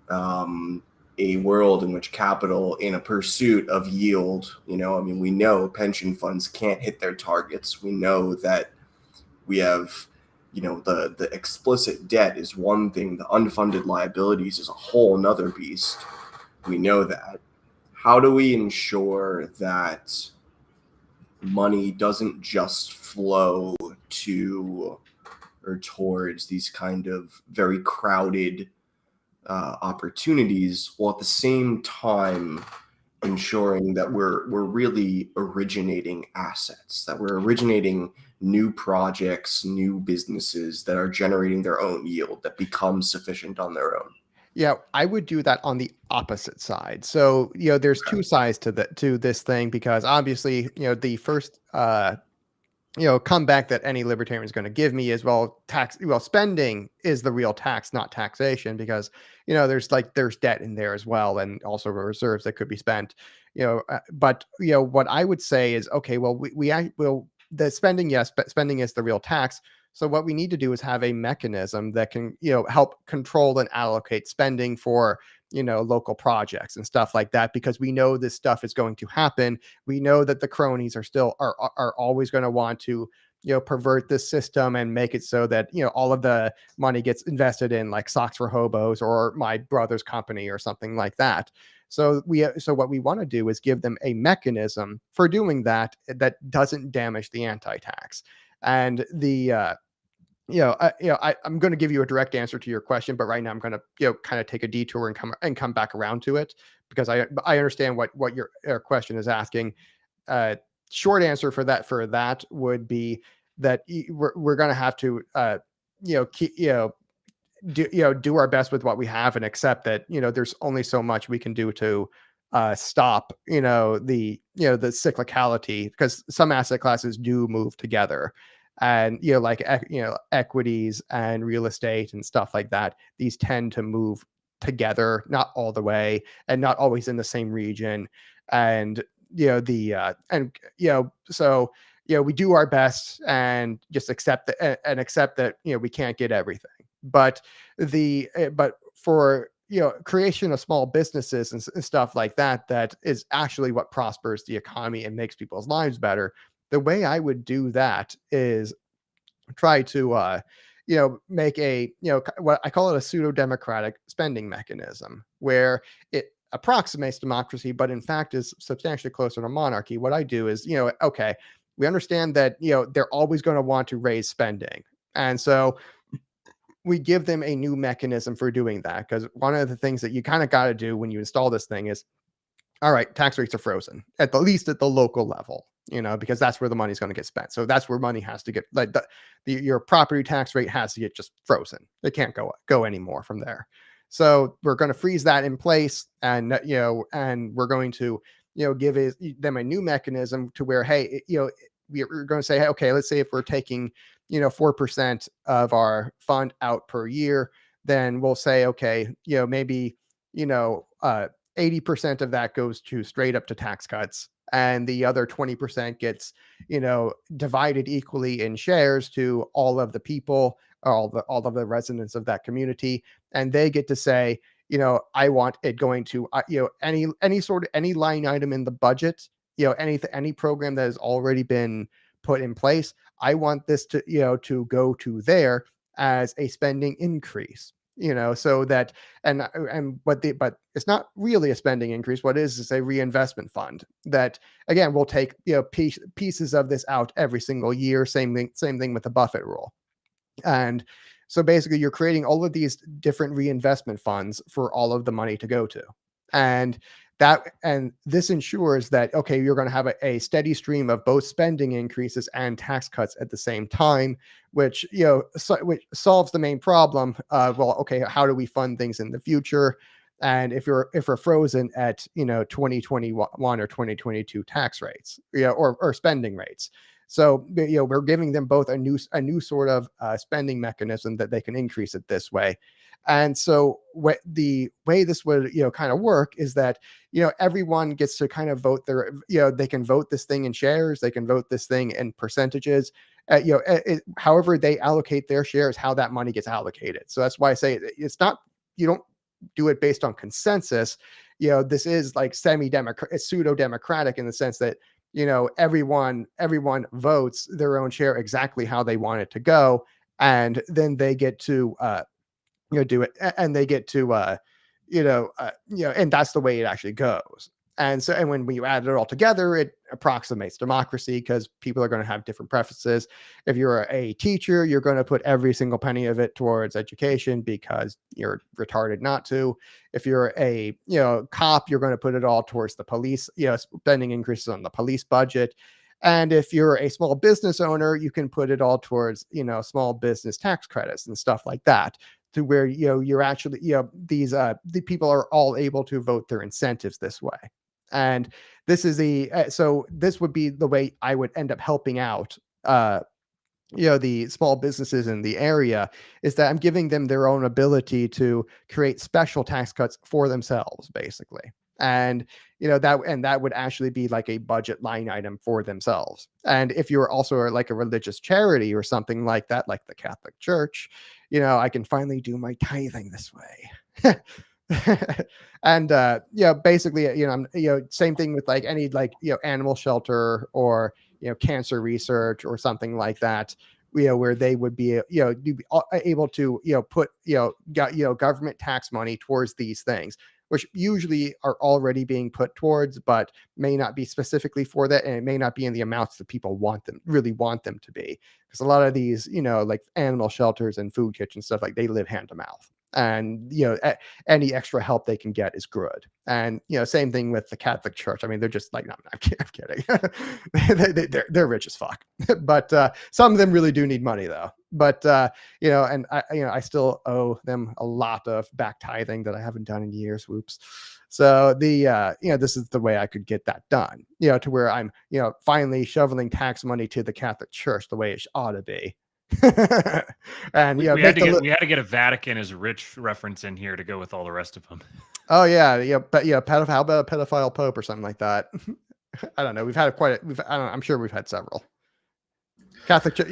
a world in which capital, in a pursuit of yield, we know pension funds can't hit their targets. We know that we have, the explicit debt is one thing. The unfunded liabilities is a whole nother beast. We know that. How do we ensure that money doesn't just flow to or towards these kind of very crowded opportunities, while at the same time ensuring that we're really originating assets, that we're originating new projects, new businesses that are generating their own yield that become sufficient on their own? Yeah, I would do that on the opposite side. So, there's two sides to this thing, because obviously, the first comeback that any libertarian is going to give me is, spending is the real tax, not taxation, because there's debt in there as well, and also reserves that could be spent. But what I would say is, okay, well, the spending, yes, but spending is the real tax. So what we need to do is have a mechanism that can, help control and allocate spending for, local projects and stuff like that, because we know this stuff is going to happen. We know that the cronies are always going to want to, pervert this system and make it so that, all of the money gets invested in like Socks for Hobos or my brother's company or something like that. So what we want to do is give them a mechanism for doing that doesn't damage the anti-tax. And I'm going to give you a direct answer to your question, but right now I'm going to, kind of take a detour and come back around to it, because I understand what your question is asking. Short answer for that would be that we're going to have to, do our best with what we have, and accept that, there's only so much we can do to stop, the cyclicality, because some asset classes do move together. And, equities and real estate and stuff like that, these tend to move together, not all the way, and not always in the same region. And, so, we do our best and just accept that, we can't get everything. But for, creation of small businesses and stuff like that is actually what prospers the economy and makes people's lives better. The way I would do that is try to, make what I call it a pseudo-democratic spending mechanism, where it approximates democracy, but in fact is substantially closer to monarchy. What I do is, okay, we understand that, they're always going to want to raise spending. And so we give them a new mechanism for doing that, because one of the things that you kind of got to do when you install this thing is, all right, tax rates are frozen, at the least at the local level. because that's where the money's going to get spent. So that's where money has to get, like, your property tax rate has to get just frozen. It can't go anymore from there. So we're going to freeze that in place, and and we're going to give them a new mechanism to where, hey, we're going to say, hey, okay, let's say if we're taking 4% of our fund out per year, then we'll say, okay, maybe 80% of that goes to straight up to tax cuts, and the other 20% gets divided equally in shares to all of the people, all of the residents of that community, and they get to say, I want it going to any line item in the budget, any program that has already been put in place, I want this to go to there as a spending increase, so that, but it's not really a spending increase. What is a reinvestment fund that, again, will take pieces of this out every single year. Same thing with the Buffett rule. And so basically you're creating all of these different reinvestment funds for all of the money to go to. And this ensures that, okay, you're going to have a steady stream of both spending increases and tax cuts at the same time, which, which solves the main problem of, well, okay, how do we fund things in the future? And if we're frozen at, 2021 or 2022 tax rates, or spending rates. So, we're giving them both a new sort of spending mechanism that they can increase it this way. And so the way this would, kind of work is that, everyone gets to kind of vote their, they can vote this thing in shares, they can vote this thing in percentages, however they allocate their shares, how that money gets allocated. So that's why I say it's not, you don't do it based on consensus. This is like it's pseudo-democratic in the sense that, everyone votes their own share exactly how they want it to go. And then they get to, do it, and they get to, and that's the way it actually goes. And so, and when you add it all together, it approximates democracy, because people are going to have different preferences. If you're a teacher, you're going to put every single penny of it towards education because you're retarded not to. If you're a, cop, you're going to put it all towards the police, spending increases on the police budget. And if you're a small business owner, you can put it all towards, small business tax credits and stuff like that, to where, you're actually, these, the people are all able to vote their incentives this way. And this is so this would be the way I would end up helping out, the small businesses in the area, is that I'm giving them their own ability to create special tax cuts for themselves, basically. And, that would actually be like a budget line item for themselves. And if you're also like a religious charity or something like that, like the Catholic Church, I can finally do my tithing this way. And basically, I'm, same thing with like any, like, animal shelter or cancer research or something like that, where they would be able to put government tax money towards these things, which usually are already being put towards, but may not be specifically for that, and it may not be in the amounts that people really want them to be, because a lot of these, like animal shelters and food kitchens, stuff, like, they live hand to mouth. And any extra help they can get is good. And same thing with the Catholic Church. I mean, they're just like, no, I'm kidding. They're rich as fuck. But some of them really do need money, though. But and I still owe them a lot of back tithing that I haven't done in years. Whoops. So this is the way I could get that done. To where I'm finally shoveling tax money to the Catholic Church the way it ought to be. And we had to get a Vatican as rich reference in here to go with all the rest of them. Oh yeah, but how about a pedophile pope or something like that? I don't know. We've had I'm sure we've had several. Catholic Church,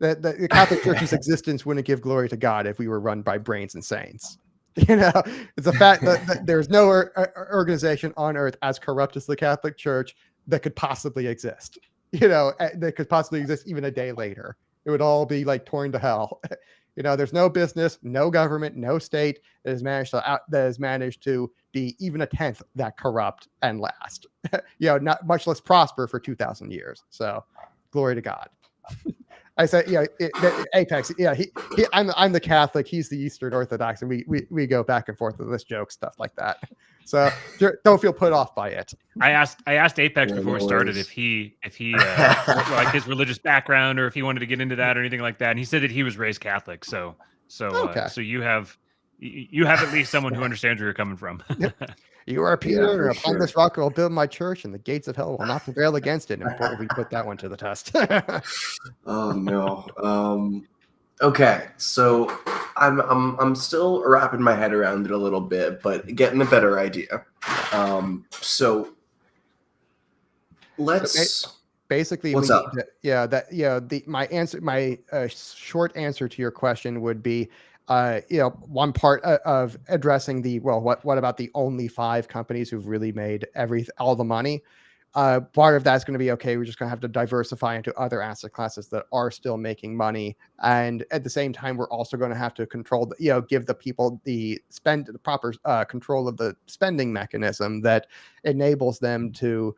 the Catholic Church's existence wouldn't give glory to God if we were run by brains and saints. It's a fact that there's no organization on earth as corrupt as the Catholic Church that could possibly exist. That could possibly exist even a day later. It would all be like torn to hell. There's no business, no government, no state that has managed to be even a tenth that corrupt and last. Not much less prosper for 2,000 years. So, glory to God. I said, Apex. Yeah, I'm the Catholic. He's the Eastern Orthodox, and we go back and forth with this joke stuff like that. So don't feel put off by it. I asked Apex Yeah, before we no started worries. if he like his religious background or if he wanted to get into that or anything like that, and he said that he was raised Catholic. So Okay. so you have at least someone who understands where you're coming from. You are Peter, Yeah, and for upon sure. this rock I will build my church, and the gates of hell will not prevail against it. And we put that one to the test. Oh no. Okay, so I'm still wrapping my head around it a little bit, but getting a better idea. So let's. Basically, What's we up? need to, my short answer to your question would be, one part of addressing what about the only 5 companies who've really made all the money? Part of that's going to be, okay, we're just going to have to diversify into other asset classes that are still making money. And at the same time, we're also going to have to control, give the people the proper control of the spending mechanism that enables them to,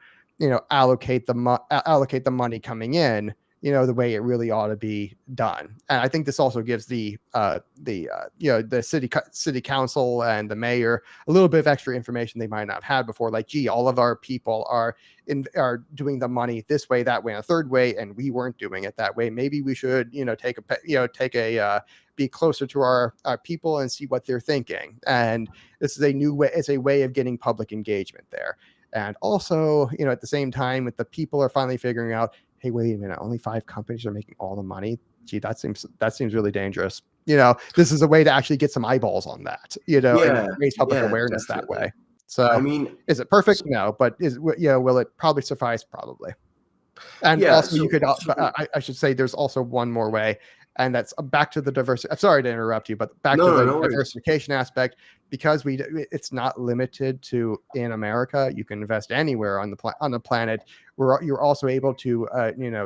allocate the money coming in, the way it really ought to be done. And I think this also gives the city council and the mayor a little bit of extra information they might not have had before. Like, gee, all of our people are doing the money this way, that way, and a third way, and we weren't doing it that way. Maybe we should, be closer to our people and see what they're thinking. And this is a new way. It's a way of getting public engagement there. And also, at the same time, with the people are finally figuring out, hey, wait a minute, only 5 companies are making all the money. Gee, that seems really dangerous. This is a way to actually get some eyeballs on that, and raise public awareness definitely. that way. So, I mean, is it perfect? No, but will it probably suffice? Probably. And yeah, also, you could. I should say, there's also one more way, and that's back to the diversity. I'm sorry to interrupt you, but back to the diversification aspect, because it's not limited to in America. You can invest anywhere on the planet. You're also able to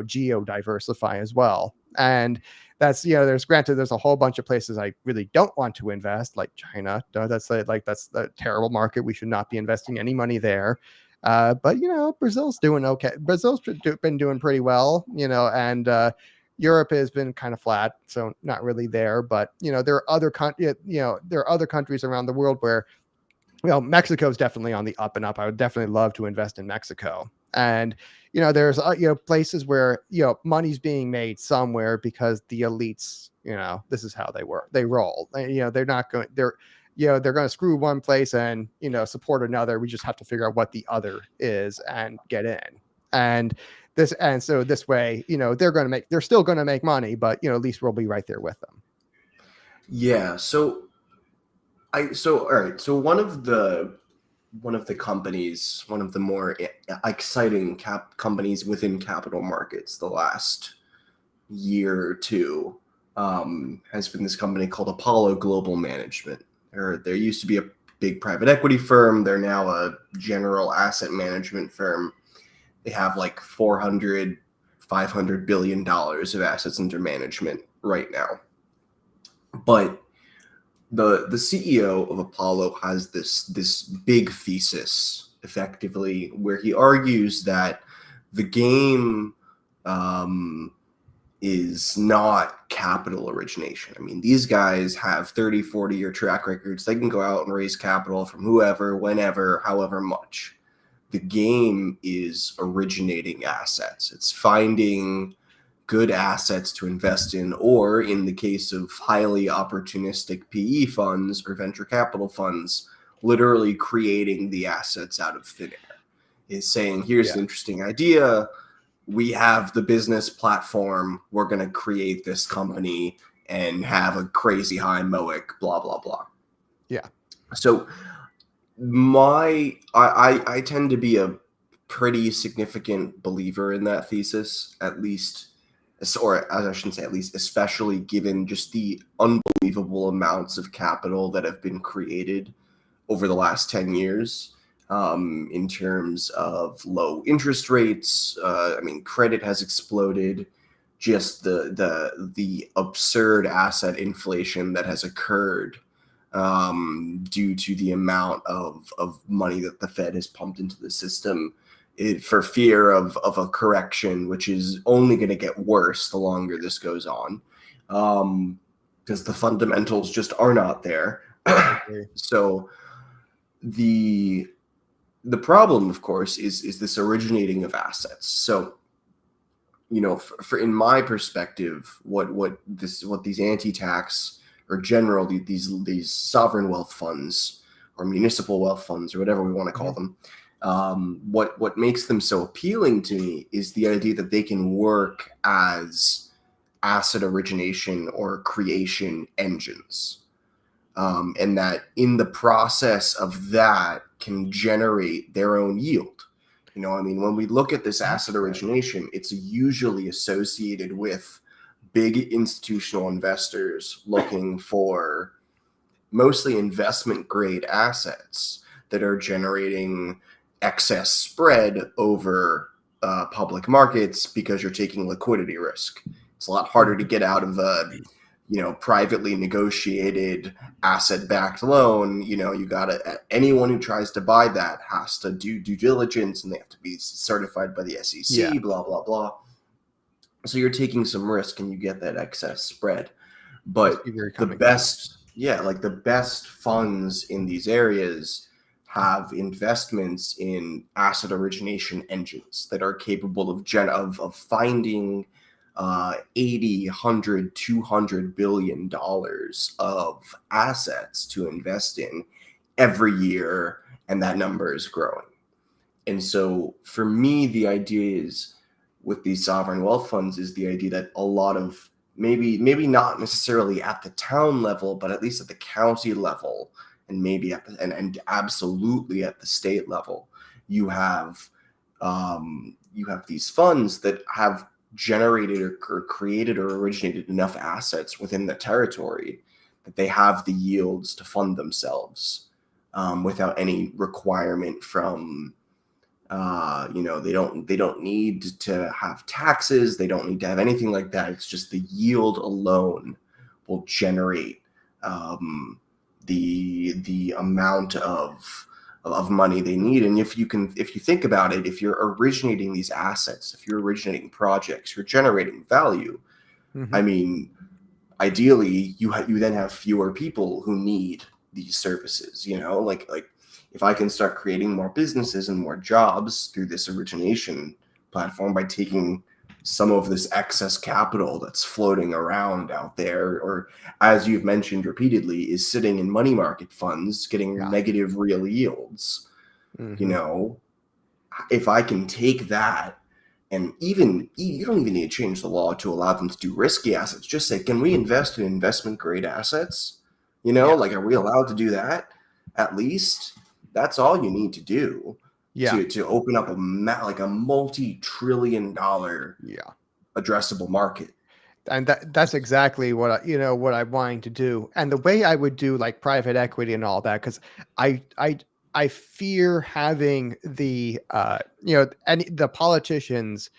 geo diversify as well, and that's there's a whole bunch of places I really don't want to invest, like China. That's a terrible market. We should not be investing any money there. But Brazil's doing okay. Brazil's been doing pretty well, and Europe has been kind of flat, so not really there. But there are other countries around the world where, Mexico's definitely on the up and up. I would definitely love to invest in Mexico. And there's places where money's being made somewhere because the elites, this is how they roll. They're not going. They're going to screw one place and support another. We just have to figure out what the other is and get in. And so this way, they're still going to make money, but at least we'll be right there with them. Yeah. So all right. So one of the companies, one of the more exciting companies within capital markets the last year or two has been this company called Apollo Global Management. There used to be a big private equity firm. They're now a general asset management firm. They have like $400, $500 billion of assets under management right now. But the CEO of Apollo has this big thesis, effectively, where he argues that the game is not capital origination. I mean, these guys have 30, 40-year track records. They can go out and raise capital from whoever, whenever, however much. The game is originating assets. It's finding good assets to invest in, or in the case of highly opportunistic PE funds or venture capital funds, literally creating the assets out of thin air. Is saying, here's an interesting idea. We have the business platform. We're going to create this company and have a crazy high MOIC, blah, blah, blah. Yeah. So I tend to be a pretty significant believer in that thesis, at least, or I shouldn't say at least, especially given just the unbelievable amounts of capital that have been created over the last 10 years. In terms of low interest rates, I mean, credit has exploded. Just the absurd asset inflation that has occurred due to the amount of money that the Fed has pumped into the system for fear of a correction, which is only going to get worse the longer this goes on, because the fundamentals just are not there. So the problem, of course, is this originating of assets. So, you know, for in my perspective, what these anti-tax or generally these sovereign wealth funds or municipal wealth funds or whatever we want to call them, what makes them so appealing to me is the idea that they can work as asset origination or creation engines. And that in the process of that can generate their own yield. You know, I mean, when we look at this asset origination, it's usually associated with big institutional investors looking for mostly investment grade assets that are generating excess spread over public markets because you're taking liquidity risk. It's a lot harder to get out of a privately negotiated asset-backed loan. You know, you gotta, anyone who tries to buy that has to do due diligence and they have to be certified by the SEC, blah, blah, blah. So you're taking some risk and you get that excess spread. But the best funds in these areas have investments in asset origination engines that are capable of finding 80, 100, 200 billion dollars of assets to invest in every year, and that number is growing. And so for me, the idea is with these sovereign wealth funds is the idea that a lot of maybe not necessarily at the town level, but at least at the county level, and maybe at the, and absolutely at the state level, you have these funds that have generated or created or originated enough assets within the territory that they have the yields to fund themselves without any requirement from they don't need to have taxes, they don't need to have anything like that. It's just the yield alone will generate the amount of money they need. And if you think about it, if you're originating these assets, if you're originating projects, you're generating value. I mean, ideally you then have fewer people who need these services, you know, like if I can start creating more businesses and more jobs through this origination platform by taking some of this excess capital that's floating around out there, or as you've mentioned repeatedly, is sitting in money market funds getting negative real yields. You know, if I can take that, and even you don't even need to change the law to allow them to do risky assets. Just say, can we invest in investment grade assets? You know, like, are we allowed to do that? At least that's all you need to do. To open up a multi-trillion-dollar addressable market. And that's exactly what I'm wanting to do. And the way I would do like private equity and all that, because I fear having the the politicians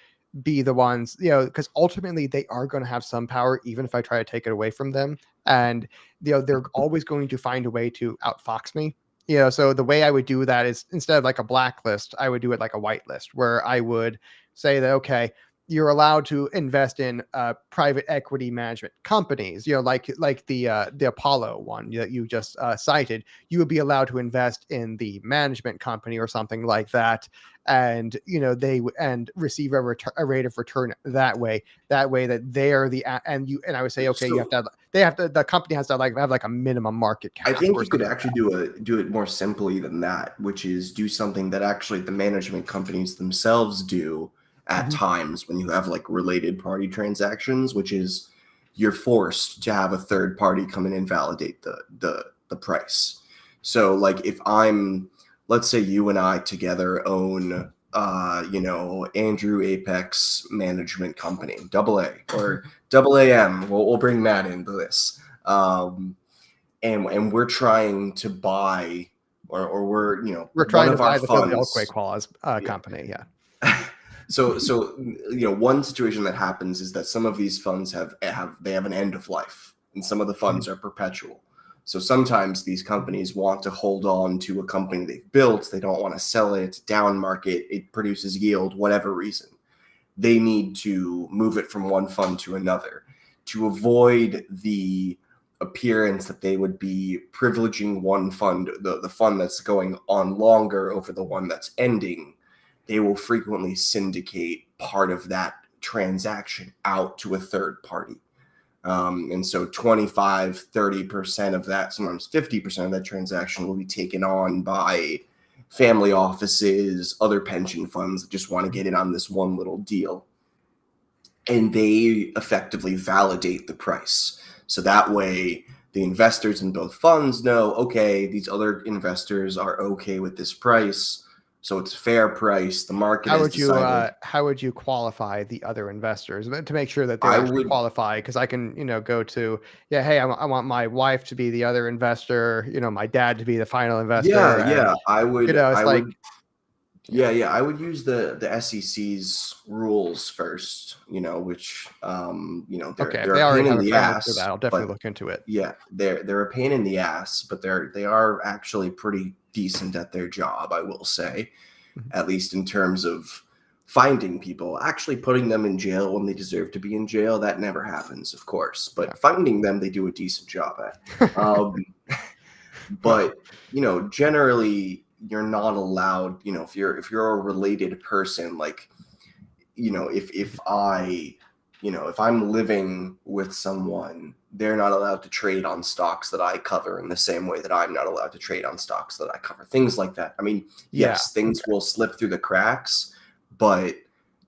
be the ones, because ultimately they are going to have some power, even if I try to take it away from them. And they're always going to find a way to outfox me. So the way I would do that is, instead of like a blacklist, I would do it like a whitelist, where I would say that, okay, you're allowed to invest in private equity management companies, like the Apollo one that you just cited. You would be allowed to invest in the management company or something like that, and they and receive a rate of return that way that they're the and I would say, okay, so the company has to have like a minimum market cap. I think you could actually do it more simply than that, which is do something that actually the management companies themselves do at times when you have like related party transactions, which is you're forced to have a third party come in and validate the price. So like if let's say you and I together own Andrew Apex Management Company, AA or AAM. We'll bring Matt into this. And we're trying to buy or we're trying to buy the Elkway Clause company. Yeah. So one situation that happens is that some of these funds have an end of life, and some of the funds are perpetual. So sometimes these companies want to hold on to a company they've built. They don't want to sell it, down market, it produces yield, whatever reason. They need to move it from one fund to another to avoid the appearance that they would be privileging one fund, the fund that's going on longer over the one that's ending. They will frequently syndicate part of that transaction out to a third party. And so 25, 30% of that, sometimes 50% of that transaction will be taken on by family offices, other pension funds that just want to get in on this one little deal. And they effectively validate the price. So that way the investors in both funds know, okay, these other investors are okay with this price. So it's a fair price. The market has decided. How would you qualify the other investors to make sure that they're I actually would, qualified? Because I can, go to, hey, I want my wife to be the other investor, my dad to be the final investor, and I would, it's I like, would, yeah, I would use the SEC's rules first, which, they're okay, they're they a pain already in have a the framework for ass, that. I'll but definitely look into it. yeah, they're a pain in the ass, but they are actually pretty decent at their job, I will say, Mhm. at least in terms of finding people. Actually putting them in jail when they deserve to be in jail, that never happens, of course, but finding them, they do a decent job at. Well, But generally you're not allowed, if you're a related person, like, if I'm living with someone, they're not allowed to trade on stocks that I cover in the same way that I'm not allowed to trade on stocks that I cover. Things like that. I mean, yeah, yes, things will slip through the cracks, but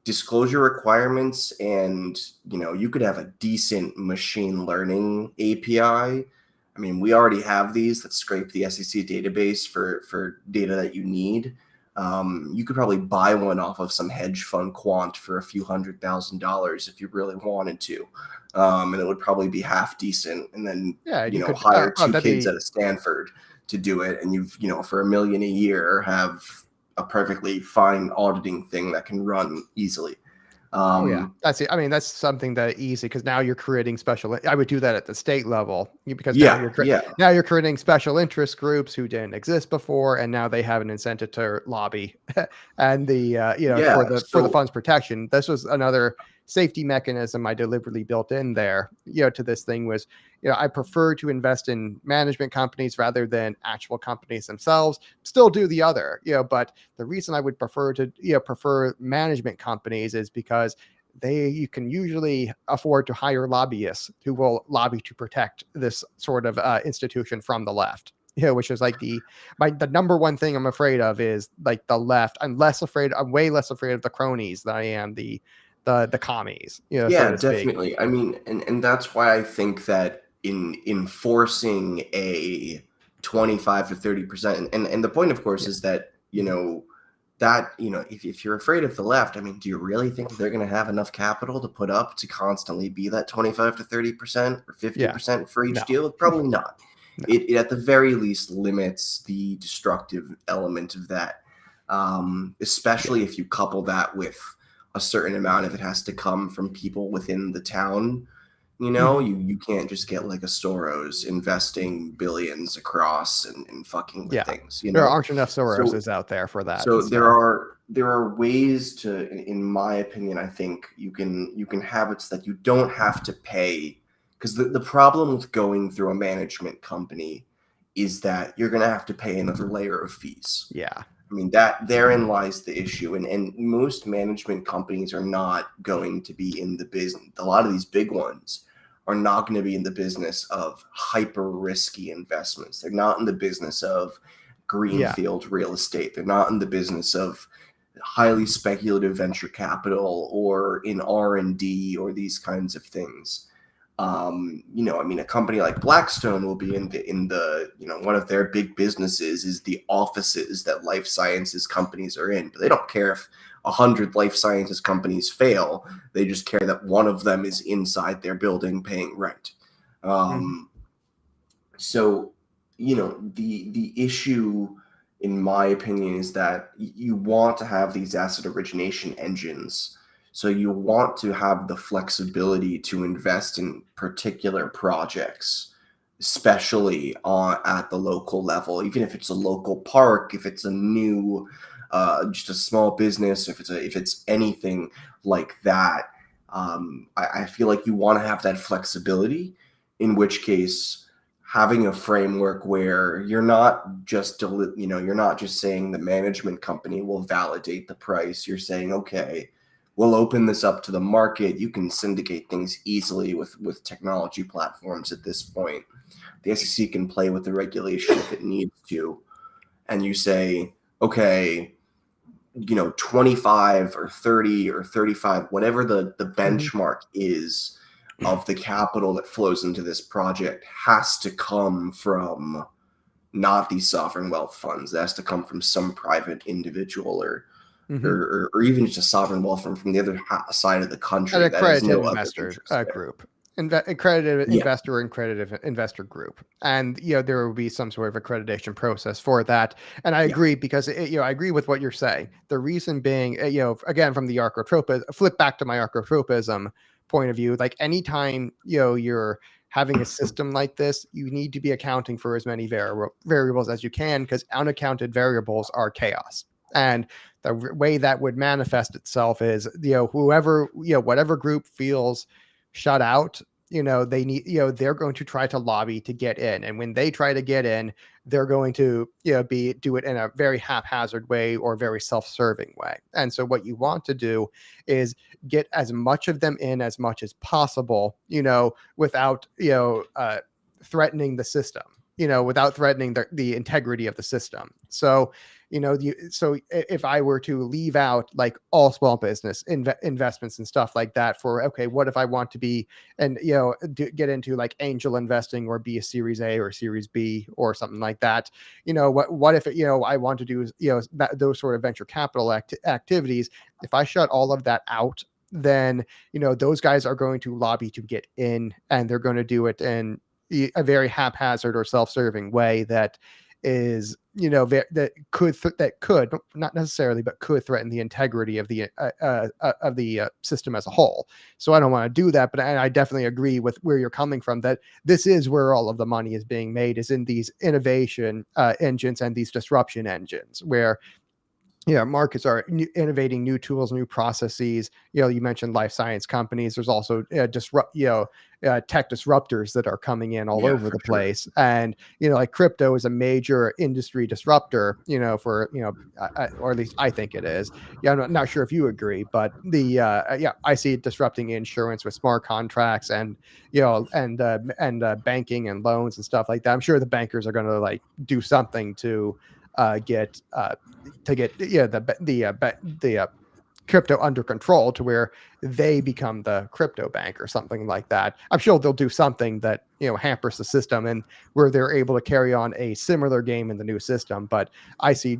disclosure requirements, and you could have a decent machine learning API. I mean, we already have these that scrape the SEC database for data that you need. You could probably buy one off of some hedge fund quant for a few $100,000 if you really wanted to. And it would probably be half decent. And then, you could hire two that'd kids be out of Stanford to do it. And you've, for $1 million a year, have a perfectly fine auditing thing that can run easily. Oh yeah, that's it. I mean, that's something that easy because now you're creating special. I would do that at the state level because Yeah. now you're creating special interest groups who didn't exist before, and now they have an incentive to lobby, and the Yeah. for the So funds protection. This was another safety mechanism I deliberately built in there. To this thing was I prefer to invest in management companies rather than actual companies themselves. Still do the other, but the reason I would prefer to prefer management companies is because you can usually afford to hire lobbyists who will lobby to protect this sort of institution from the left. Which is like the number one thing I'm afraid of is like the left. I'm way less afraid of the cronies than I am the commies, so yeah, to speak. definitely. I mean, and that's why I think that in enforcing a 25 to 30%, and the point, of course, Yeah. is that, if you're afraid of the left, I mean, do you really think they're going to have enough capital to put up to constantly be that 25 to 30% or Yeah. 50% for each No. deal? Probably not. No. It at the very least limits the destructive element of that, especially if you couple that with a certain amount of it has to come from people within the town. You can't just get like a Soros investing billions across and fucking with things. There aren't enough So Soroses out there for that. so there are ways to, in my opinion, I think you can have it so that you don't have to pay, because the problem with going through a management company is that you're going to have to pay another layer of fees. Yeah. I mean, that therein lies the issue. And most management companies are not going to be in the business. A lot of these big ones are not going to be in the business of hyper risky investments. They're not in the business of greenfield real estate. They're not in the business of highly speculative venture capital or in R&D or these kinds of things. I mean, a company like Blackstone will be in the one of their big businesses is the offices that life sciences companies are in, but they don't care if 100 life sciences companies fail. They just care that one of them is inside their building paying rent. So, the issue, in my opinion, is that you want to have these asset origination engines. So you want to have the flexibility to invest in particular projects especially at the local level, even if it's a local park, if it's a new, just a small business, if it's anything like that. I feel like you want to have that flexibility, in which case having a framework where you're not just you're not just saying the management company will validate the price. You're saying, okay, we'll open this up to the market. You can syndicate things easily with technology platforms at this point. The SEC can play with the regulation if it needs to. And you say, okay, 25 or 30 or 35, whatever the benchmark is of the capital that flows into this project has to come from not these sovereign wealth funds. It has to come from some private individual or even just a sovereign wealth fund from the other side of the country. An That has accredited no other investor interest there. group. Accredited Yeah. investor and accredited investor group, and there will be some sort of accreditation process for that. And I agree because I agree with what you're saying. The reason being, again, from the flip back to my archotropism point of view, like anytime you're having a system like this, you need to be accounting for as many variables as you can, because unaccounted variables are chaos. And the way that would manifest itself is, whatever group feels shut out, they need, they're going to try to lobby to get in. And when they try to get in, they're going to, do it in a very haphazard way or very self-serving way. And so what you want to do is get as much of them in as much as possible, without, threatening the system, without threatening the integrity of the system. So, so if I were to leave out like all small business investments and stuff like that for, okay, what if I want to be, and, get into like angel investing or be a Series A or Series B or something like that, what if, I want to do, those sort of venture capital activities. If I shut all of that out, then, those guys are going to lobby to get in, and they're going to do it in a very haphazard or self-serving way that is, that could not necessarily, but could threaten the integrity of the system as a whole. So I don't want to do that, but I definitely agree with where you're coming from, that this is where all of the money is being made, is in these innovation engines and these disruption engines, where markets are innovating new tools, new processes. You mentioned life science companies. There's also tech disruptors that are coming in all over the place. And, like crypto is a major industry disruptor, for, or at least I think it is. I'm not sure if you agree, but I see it disrupting insurance with smart contracts and, banking and loans and stuff like that. I'm sure the bankers are going to like do something to get the crypto under control, to where they become the crypto bank or something like that. I'm sure they'll do something that hampers the system, and where they're able to carry on a similar game in the new system. But I see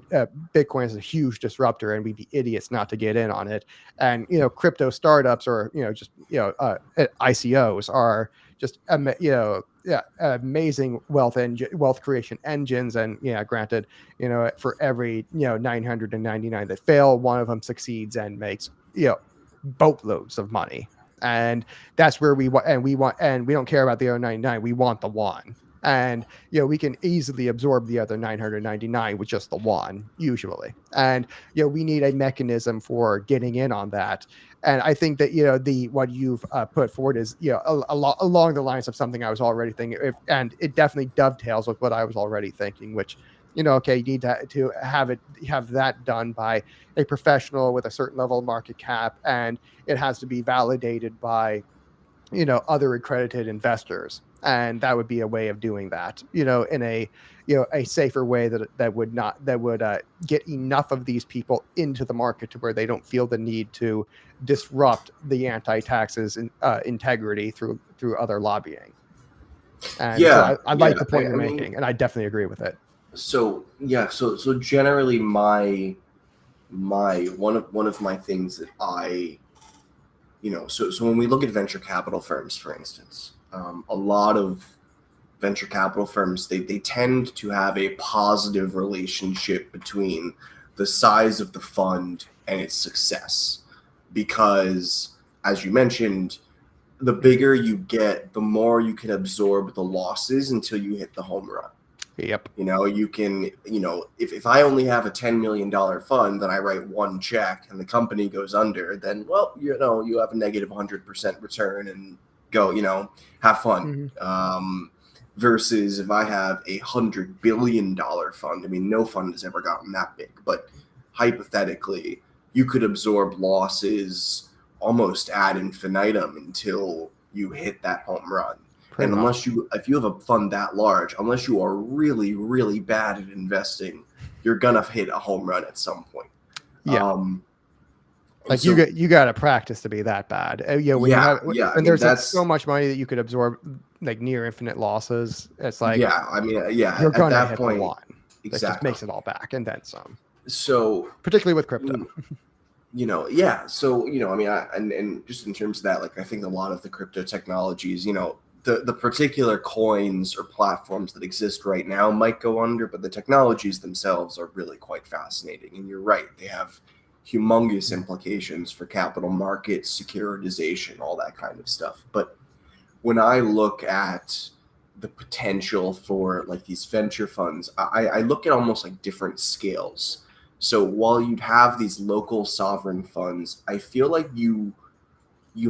Bitcoin as a huge disruptor, and we'd be idiots not to get in on it. And crypto startups, or just ICOs, are just amazing wealth creation engines. And granted, for every 999 that fail, one of them succeeds and makes boatloads of money. And that's where we don't care about the other 99. We want the one. And we can easily absorb the other 999 with just the one, usually. And we need a mechanism for getting in on that. And I think that what you've put forward is along the lines of something I was already thinking, and it definitely dovetails with what I was already thinking, which okay, you need to have that done by a professional with a certain level of market cap, and it has to be validated by other accredited investors. And that would be a way of doing that, in a safer way that would get enough of these people into the market to where they don't feel the need to disrupt the anti-taxes integrity through other lobbying. And so I like the point you're making, and I definitely agree with it. So generally my one of my things that I so when we look at venture capital firms, for instance, a lot of venture capital firms, they tend to have a positive relationship between the size of the fund and its success, because, as you mentioned, the bigger you get, the more you can absorb the losses until you hit the home run. Yep. You can, if I only have a $10 million fund, then I write one check and the company goes under, then, well, you have a negative 100% return and go, have fun. Versus if I have a $100 billion fund, I mean, no fund has ever gotten that big, but hypothetically, you could absorb losses almost ad infinitum until you hit that home run. Pretty and much. if you have a fund that large, unless you are really, really bad at investing, you're gonna hit a home run at some point. Yeah. You got to practice to be that bad. There's so much money that you could absorb, like near infinite losses. It's like, you're gonna at that hit point, the line. Exactly. That just makes it all back and then some. So particularly with crypto. So and just in terms of that, like I think a lot of the crypto technologies, the particular coins or platforms that exist right now might go under, but the technologies themselves are really quite fascinating. And you're right, they have humongous implications for capital markets, securitization, all that kind of stuff. But when I look at the potential for like these venture funds, I look at almost like different scales. So while you'd have these local sovereign funds, I feel like you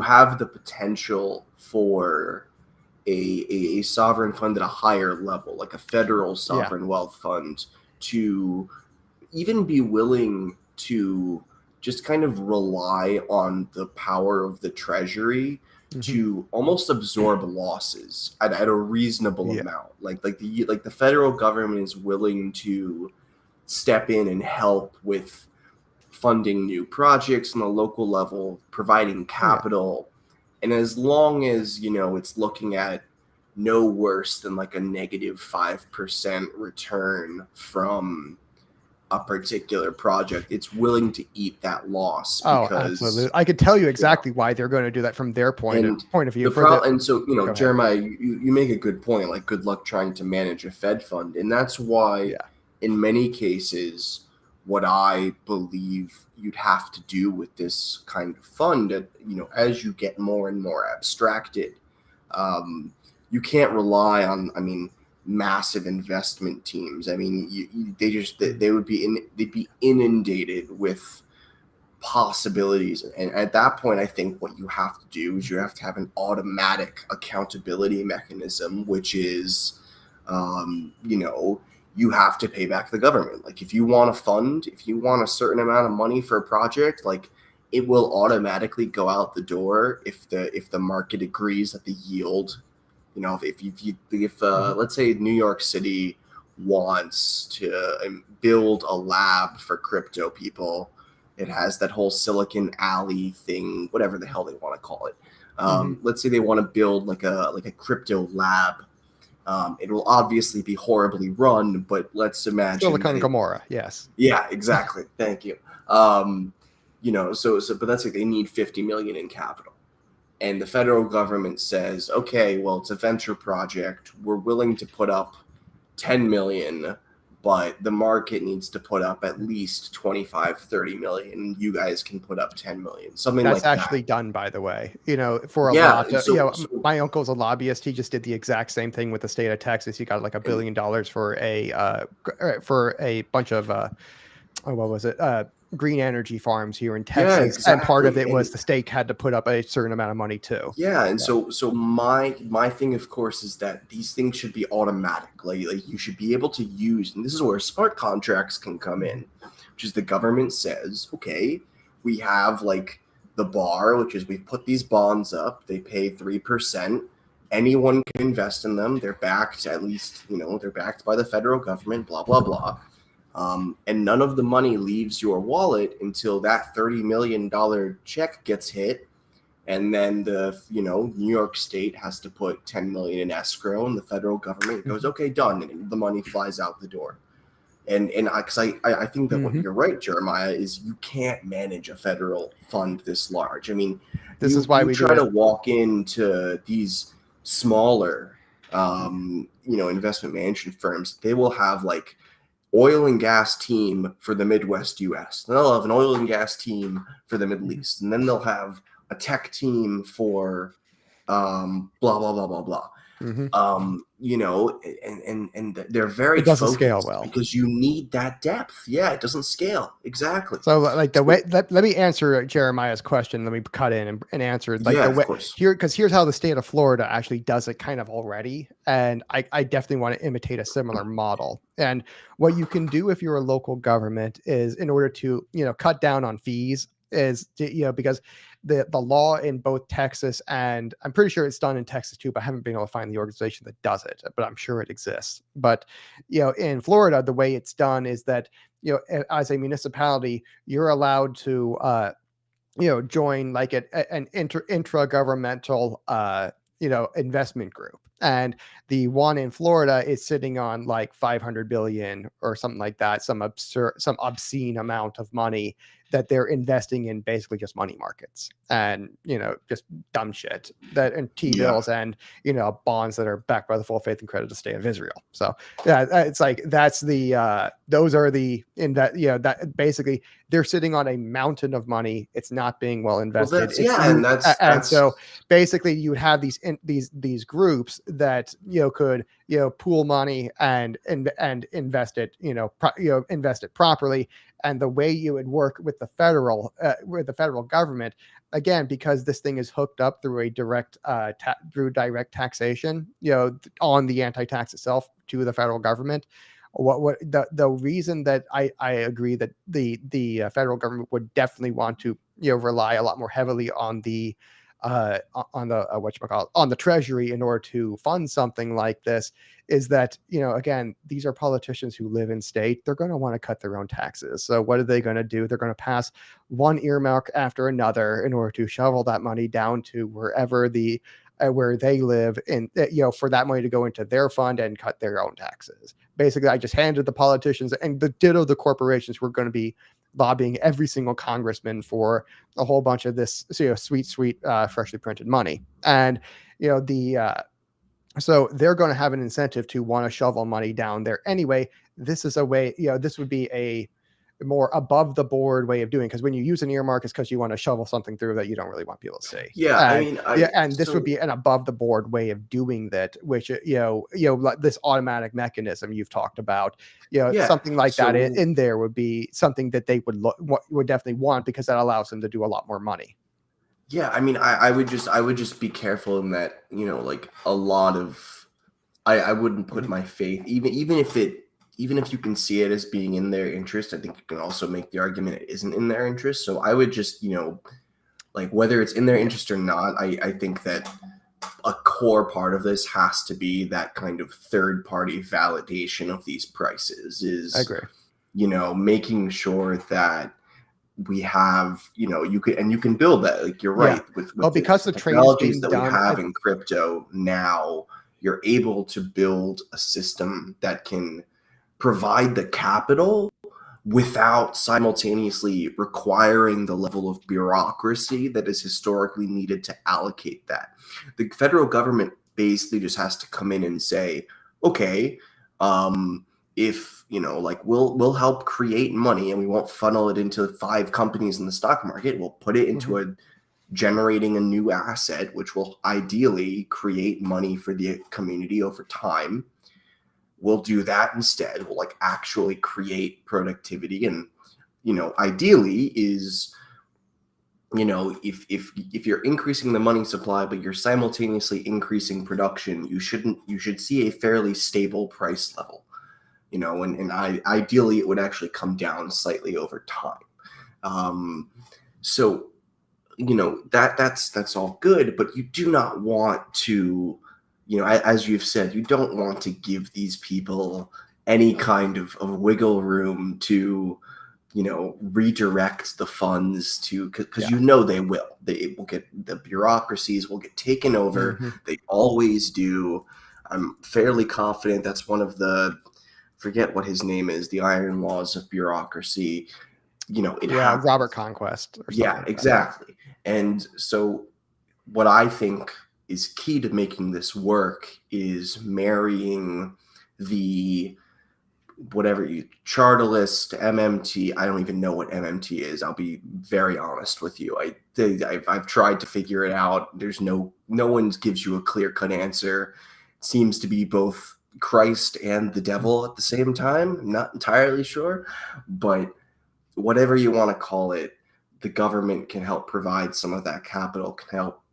have the potential for a sovereign fund at a higher level, like a federal sovereign wealth fund, to even be willing to just kind of rely on the power of the treasury to almost absorb losses at a reasonable amount. Like the federal government is willing to step in and help with funding new projects on the local level, providing capital. And as long as, it's looking at no worse than like a negative 5% return from a particular project, it's willing to eat that loss. Because, absolutely. I could tell you exactly why they're going to do that from their point of view. And so, Jeremiah, you make a good point, like good luck trying to manage a Fed fund. And that's why in many cases, what I believe you'd have to do with this kind of fund, as you get more and more abstracted, you can't rely on, massive investment teams. I mean, they'd be inundated with possibilities. And at that point, I think what you have to do is you have to have an automatic accountability mechanism, which is, you have to pay back the government. Like if you want a fund, if you want a certain amount of money for a project, like it will automatically go out the door if the market agrees that the yield, if let's say New York City wants to build a lab for crypto people, it has that whole Silicon Alley thing, whatever the hell they want to call it. Let's say they want to build like a crypto lab. It will obviously be horribly run, but let's imagine Silicon Gomorrah. Yes. Yeah, exactly. Thank you. But that's like they need 50 million in capital. And the federal government says, okay, well, it's a venture project. We're willing to put up 10 million, but the market needs to put up at least 25, 30 million. You guys can put up 10 million, something like that. That's actually done, by the way, for a lot of, my uncle's a lobbyist. He just did the exact same thing with the state of Texas. He got like $1 billion for a bunch of, what was it? Green energy farms here in Texas. Exactly. And part of it was the state had to put up a certain amount of money too. Yeah. And so my thing, of course, is that these things should be automatic. Like you should be able to use, and this is where smart contracts can come in, which is the government says, okay, we have like the bar, which is we've put these bonds up, they pay 3%. Anyone can invest in them. They're backed, at least, they're backed by the federal government, blah, blah, blah. And none of the money leaves your wallet until that $30 million check gets hit. And then the, New York State has to put 10 million in escrow, and the federal government goes, okay, done. And the money flies out the door. And because I think that what you're right, Jeremiah, is you can't manage a federal fund this large. I mean, this is why we try to walk into these smaller, investment management firms. They will have like oil and gas team for the Midwest US. Then they'll have an oil and gas team for the Middle East. And then they'll have a tech team for blah blah blah blah blah. Mhm. You know, and they're very It doesn't scale focused well. because you need that depth. Yeah, it doesn't scale exactly. So like the So, way let me answer Jeremiah's question. Let me cut in and answer it. Like yeah, the of way course. here, because here's how the state of Florida actually does it kind of already. And I definitely want to imitate a similar model. And what you can do if you're a local government is in order to, cut down on fees is, because the law in both Texas and I'm pretty sure it's done in Texas too, but I haven't been able to find the organization that does it, but I'm sure it exists. But, in Florida, the way it's done is that, as a municipality, you're allowed to, join like an intra-governmental, investment group. And the one in Florida is sitting on like 500 billion or something like that, some obscene amount of money that they're investing in basically just money markets and, just dumb shit and T-bills and, bonds that are backed by the full faith and credit of the state of Israel. So yeah, it's like, those are the, in that, that basically they're sitting on a mountain of money. It's not being well invested. And so basically you would have these groups that, could, pool money and invest it, invest it properly. And the way you would work with the federal government, again, because this thing is hooked up through a direct taxation, on the anti-tax itself to the federal government. What the reason that I agree that the federal government would definitely want to, rely a lot more heavily on the on the treasury in order to fund something like this is that, again, these are politicians who live in state. They're going to want to cut their own taxes. So what are they going to do? They're going to pass one earmark after another in order to shovel that money down to wherever where they live, and for that money to go into their fund and cut their own taxes. Basically, I just handed the politicians and the corporations were going to be lobbying every single congressman for a whole bunch of this, sweet, freshly printed money. And, so they're going to have an incentive to want to shovel money down there anyway. This is a way, this would be a more above the board way of doing, because when you use an earmark, it's because you want to shovel something through that you don't really want people to see. Yeah, and, I mean, and this would be an above the board way of doing that, which like this automatic mechanism you've talked about, something like that in there would be something that they would definitely want, because that allows them to do a lot more money. Yeah, I mean, I would just be careful in that, like a lot of, I wouldn't put my faith, even if you can see it as being in their interest. I think you can also make the argument it isn't in their interest. So I would just, like whether it's in their interest or not, I think that a core part of this has to be that kind of third party validation of these prices I agree. Making sure that we have, you can build that. Like you're right. With because the technologies that we have in crypto now, you're able to build a system that can provide the capital without simultaneously requiring the level of bureaucracy that is historically needed to allocate that. The federal government basically just has to come in and say, okay, if like we'll help create money and we won't funnel it into 5 companies in the stock market. We'll put it into generating a new asset, which will ideally create money for the community over time. We'll do that instead. We'll like actually create productivity, and ideally is if you're increasing the money supply but you're simultaneously increasing production, you should see a fairly stable price level. And ideally it would actually come down slightly over time. So that's all good, but you do not want to, as you've said, you don't want to give these people any kind of wiggle room to, redirect the funds to, because they will. They will get, the bureaucracies will get taken over. They always do. I'm fairly confident that's one of the, forget what his name is, the iron laws of bureaucracy. Robert Conquest. Or something like exactly. And so what I think is key to making this work is marrying the whatever you chartalist, MMT. I don't even know what MMT is. I'll be very honest with you. I've tried to figure it out. There's no one gives you a clear-cut answer. It seems to be both Christ and the devil at the same time. I'm not entirely sure, but whatever you want to call it, the government can help provide some of that capital, can help,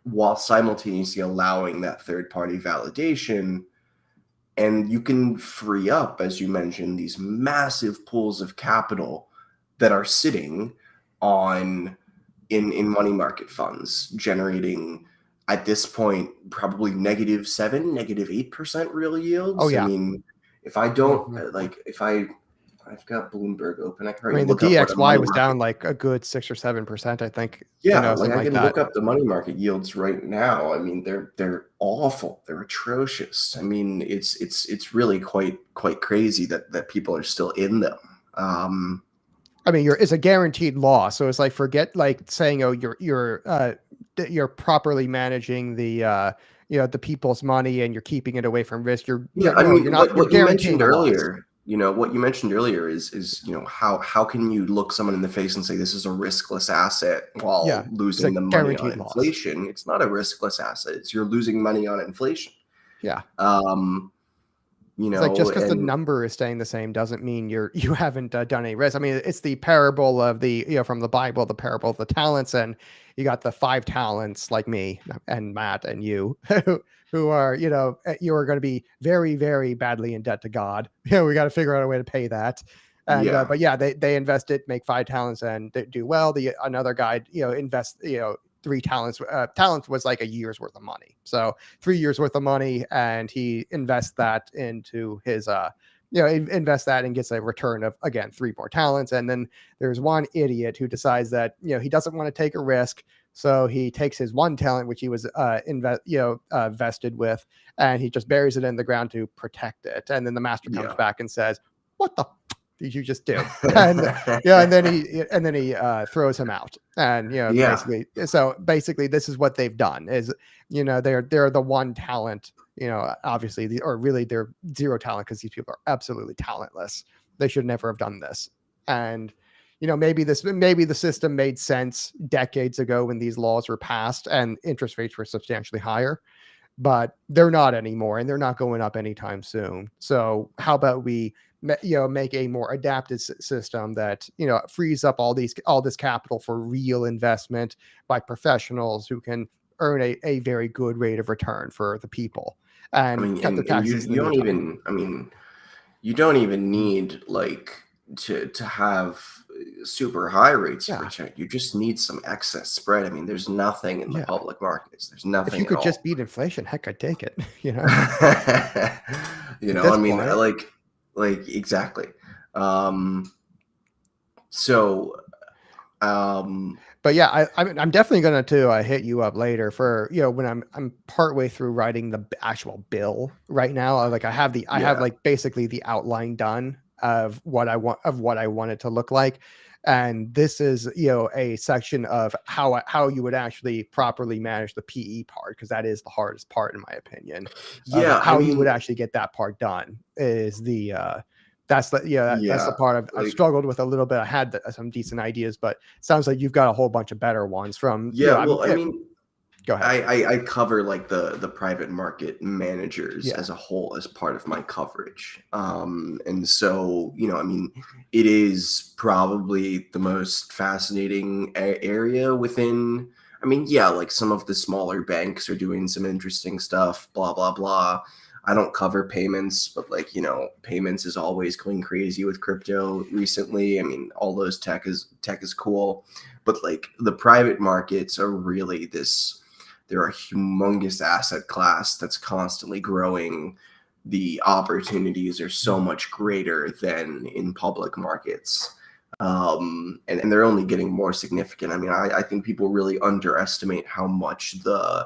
while simultaneously allowing that third-party validation. And you can free up, as you mentioned, these massive pools of capital that are sitting in money market funds, generating at this point probably -7, -8% real yields. Oh, yeah. I mean, if I don't I've got Bloomberg open. I can I mean, the look up what a DXY money was market- down like a good 6 or 7%, I think. Yeah, something I can that. look up the money market yields right now. I mean, they're awful. They're atrocious. I mean, it's really quite crazy that people are still in them. I mean, it's a guaranteed loss. So it's like, forget like saying, oh, you're properly managing the the people's money and you're keeping it away from risk. You're not. What you mentioned earlier. What you mentioned earlier is how can you look someone in the face and say this is a riskless asset while losing the money on inflation? It's not a riskless asset. You're losing money on inflation. Yeah. It's like, just because the number is staying the same doesn't mean you haven't done any risk. I mean, it's the parable of from the Bible, the parable of the talents, and you got the 5 talents like me and Matt and you who are you are going to be very, very badly in debt to God. We got to figure out a way to pay that. And but they invest it, make 5 talents, and they do well. Another guy invest 3 talents. Talents was like a year's worth of money. So 3 years worth of money, and he invests that into his invest that and gets a return of, again, 3 more talents. And then there's one idiot who decides that he doesn't want to take a risk, so he takes his 1 talent, which he was vested with, and he just buries it in the ground to protect it. And then the master comes back and says, "What the did you just do?" And and then he throws him out. And basically this is what they've done is they're the 1 talent, obviously they're 0 talent, because these people are absolutely talentless. They should never have done this. And maybe the system made sense decades ago when these laws were passed and interest rates were substantially higher, but they're not anymore, and they're not going up anytime soon. So how about we make a more adapted system that frees up all this capital for real investment by professionals who can earn a very good rate of return for the people, and cut the taxes. You don't even need to have super high rates of return. You just need some excess spread. I mean, there's nothing in the public markets. There's nothing. If you could just beat inflation, heck, I'd take it. Exactly. But yeah, I'm definitely going to hit you up later for when I'm partway through writing the actual bill right now. I have basically the outline done of what I want it to look like, and this is a section of how you would actually properly manage the PE part, because that is the hardest part, in my opinion. How you would actually get that part done is that's the part I've struggled with a little bit. I had some decent ideas, but it sounds like you've got a whole bunch of better ones from. Go ahead. I cover the private market managers as a whole as part of my coverage. And so, it is probably the most fascinating area within, some of the smaller banks are doing some interesting stuff, blah, blah, blah. I don't cover payments, but payments is always going crazy with crypto recently. I mean, all those tech is cool, but the private markets are really they're a humongous asset class that's constantly growing. The opportunities are so much greater than in public markets. And they're only getting more significant. I mean, I think people really underestimate how much I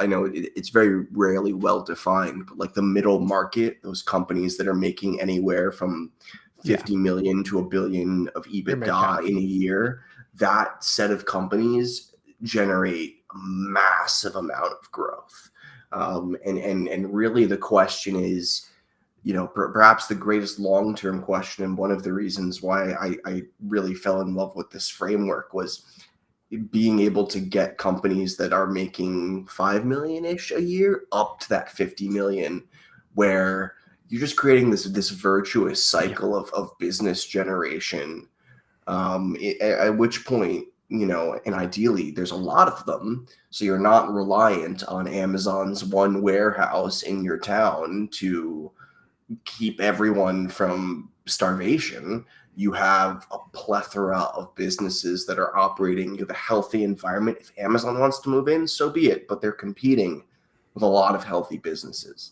know it's very rarely well defined, but the middle market, those companies that are making anywhere from 50 million to $1 billion of EBITDA in a year, that set of companies generate a massive amount of growth. And really the question is, perhaps the greatest long-term question, and one of the reasons why I really fell in love with this framework, was being able to get companies that are making 5 million-ish a year up to that 50 million, where you're just creating this virtuous cycle of business generation, at which point, and ideally there's a lot of them, so you're not reliant on Amazon's one warehouse in your town to keep everyone from starvation. You have a plethora of businesses that are operating. You have a healthy environment. If Amazon wants to move in, so be it, but they're competing with a lot of healthy businesses.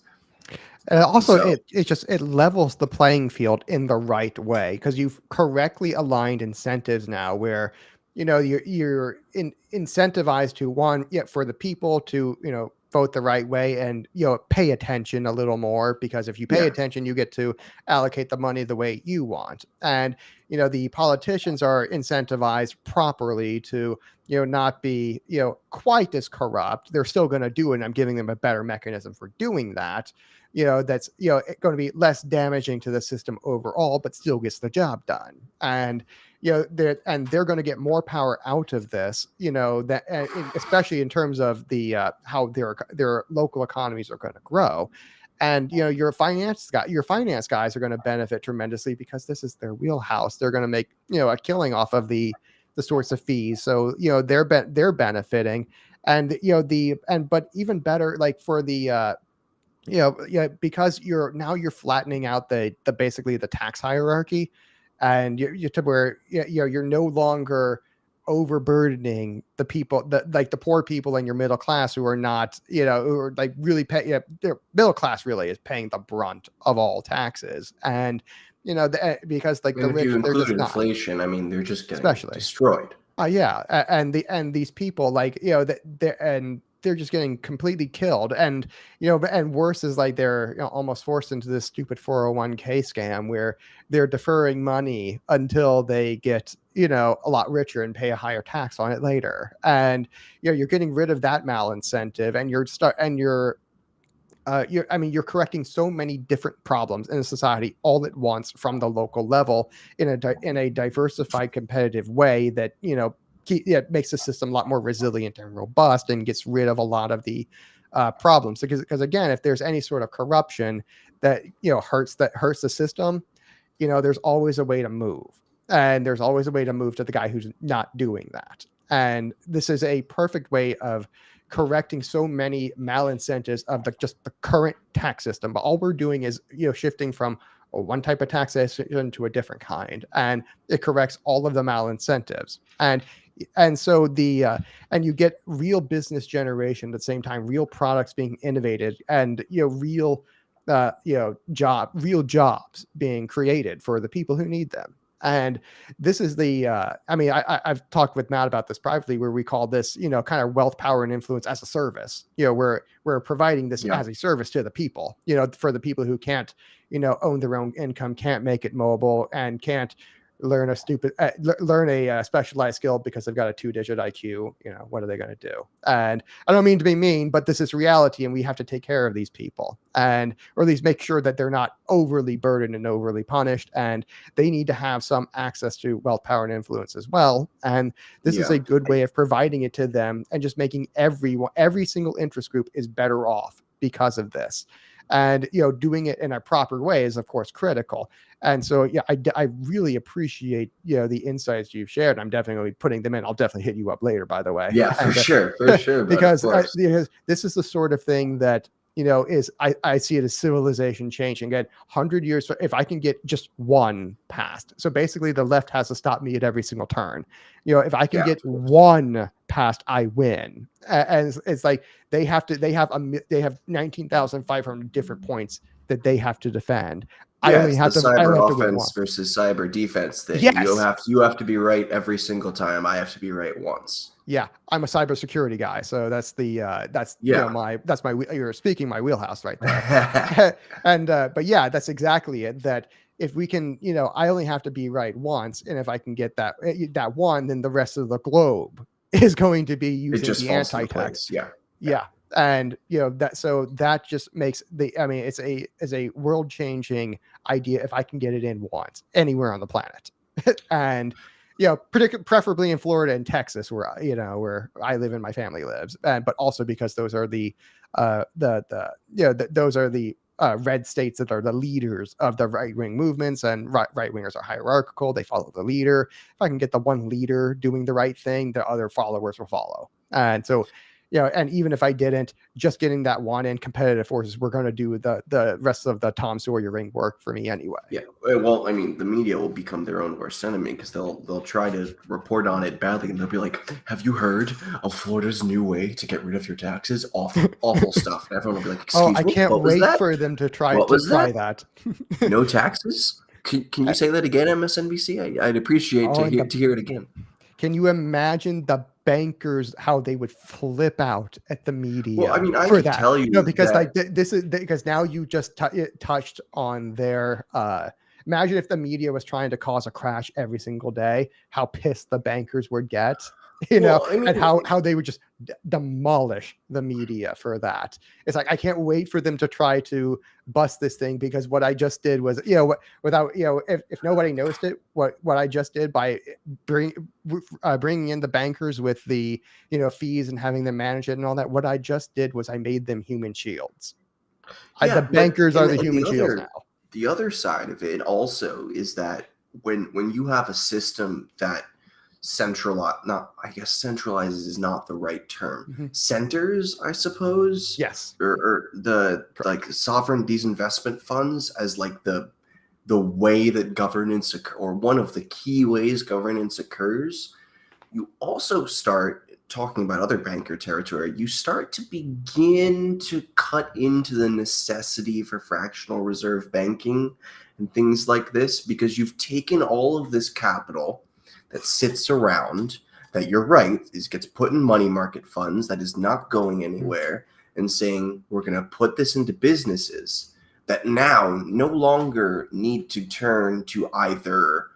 And also, it levels the playing field in the right way, because you've correctly aligned incentives now, where you're incentivized to for the people to vote the right way and pay attention a little more, because if you pay attention, you get to allocate the money the way you want. And the politicians are incentivized properly to not be quite as corrupt. They're still going to do it, and I'm giving them a better mechanism for doing that. That's going to be less damaging to the system overall, but still gets the job done. And they're going to get more power out of this, especially in terms of the how their local economies are going to grow. And your finance guys are going to benefit tremendously, because this is their wheelhouse. They're going to make a killing off of the sorts of fees, so they're benefiting. And but even better, like for the because you're flattening out the basically the tax hierarchy, and you're to where you're no longer overburdening the people, like the poor people and your middle class, who are not who are like really their middle class really is paying the brunt of all taxes. And because like the rich, if you they're include just inflation, I mean, they're just getting especially destroyed. And these people, like they're just getting completely killed. And and worse is like they're almost forced into this stupid 401k scam, where they're deferring money until they get a lot richer and pay a higher tax on it later. And you're getting rid of that malincentive, and you're correcting so many different problems in a society all at once from the local level in a diversified, competitive way that it makes the system a lot more resilient and robust, and gets rid of a lot of the problems. Because again, if there's any sort of corruption that hurts the system, there's always a way to move, and there's always a way to move to the guy who's not doing that. And this is a perfect way of correcting so many malincentives of just the current tax system. But all we're doing is shifting from one type of taxation to a different kind, and it corrects all of the malincentives. And so and you get real business generation at the same time, real products being innovated, and real jobs being created for the people who need them. And this is I've talked with Matt about this privately, where we call this kind of wealth, power, and influence as a service. We're providing this as a service to the people, for the people who can't own their own income, can't make it mobile, and can't learn a specialized skill because they've got a 2-digit IQ. What are they going to do? And I don't mean to be mean, but this is reality, and we have to take care of these people, or at least make sure that they're not overly burdened and overly punished, and they need to have some access to wealth, power, and influence as well. And this is a good way of providing it to them, and just making every single interest group is better off because of this. And doing it in a proper way is of course critical. And so I really appreciate the insights you've shared. I'm definitely putting them in. I'll definitely hit you up later, by the way. For sure because this is the sort of thing that I see it as civilization changing. Again, 100 years, if I can get just one passed. So basically the left has to stop me at every single turn. If I can get one passed, I win. And it's like they have 19,500 different points that they have to defend. I only have to cyber offense versus cyber defense thing. Yes. You have to be right every single time. I have to be right once. Yeah, I'm a cybersecurity guy, so that's you're speaking my wheelhouse right there. And but yeah, that's exactly it. That if we can, I only have to be right once, and if I can get that one, then the rest of the globe is going to be using the anti-tax. Yeah. And that just makes it's a world changing idea if I can get it in once anywhere on the planet. And preferably in Florida and Texas, where where I live and my family lives, but also because those are the those are the red states that are the leaders of the right-wing movements, and right-wingers are hierarchical. They follow the leader. If I can get the one leader doing the right thing, the other followers will follow. And so, and even if I didn't, just getting that one in, competitive forces, we're going to do the rest of the Tom Sawyer ring work for me anyway. Yeah, well, I mean, the media will become their own worst enemy because they'll try to report on it badly, and they'll be like, "Have you heard of Florida's new way to get rid of your taxes? Awful stuff." And everyone will be like, "Excuse me, I can't what was wait that? for them to try What was that. No taxes? Can you say that again, MSNBC? I'd appreciate to hear it again." Can you imagine the bankers, how they would flip out at the media? Well, I mean, I for can that. tell you because that, this is because now you just touched on their. Imagine if the media was trying to cause a crash every single day, how pissed the bankers would get. well, I mean, and how they would just demolish the media for that. It's like, I can't wait for them to try to bust this thing, because what I just did was, without, if nobody noticed it, what I just did by bringing in the bankers with the, fees and having them manage it and all that, what I just did was I made them human shields. yeah, The bankers are the and human shields now. The other side of it also is that when you have a system that centralizes is not the right term. Mm-hmm. Centers, I suppose. Yes. Or the like sovereign disinvestment funds as like the way that governance or one of the key ways governance occurs. You also start talking about other banker territory. You start to begin to cut into the necessity for fractional reserve banking and things like this, because you've taken all of this capital that sits around, that you're right, gets put in money market funds that is not going anywhere, and saying, we're going to put this into businesses that now no longer need to turn to either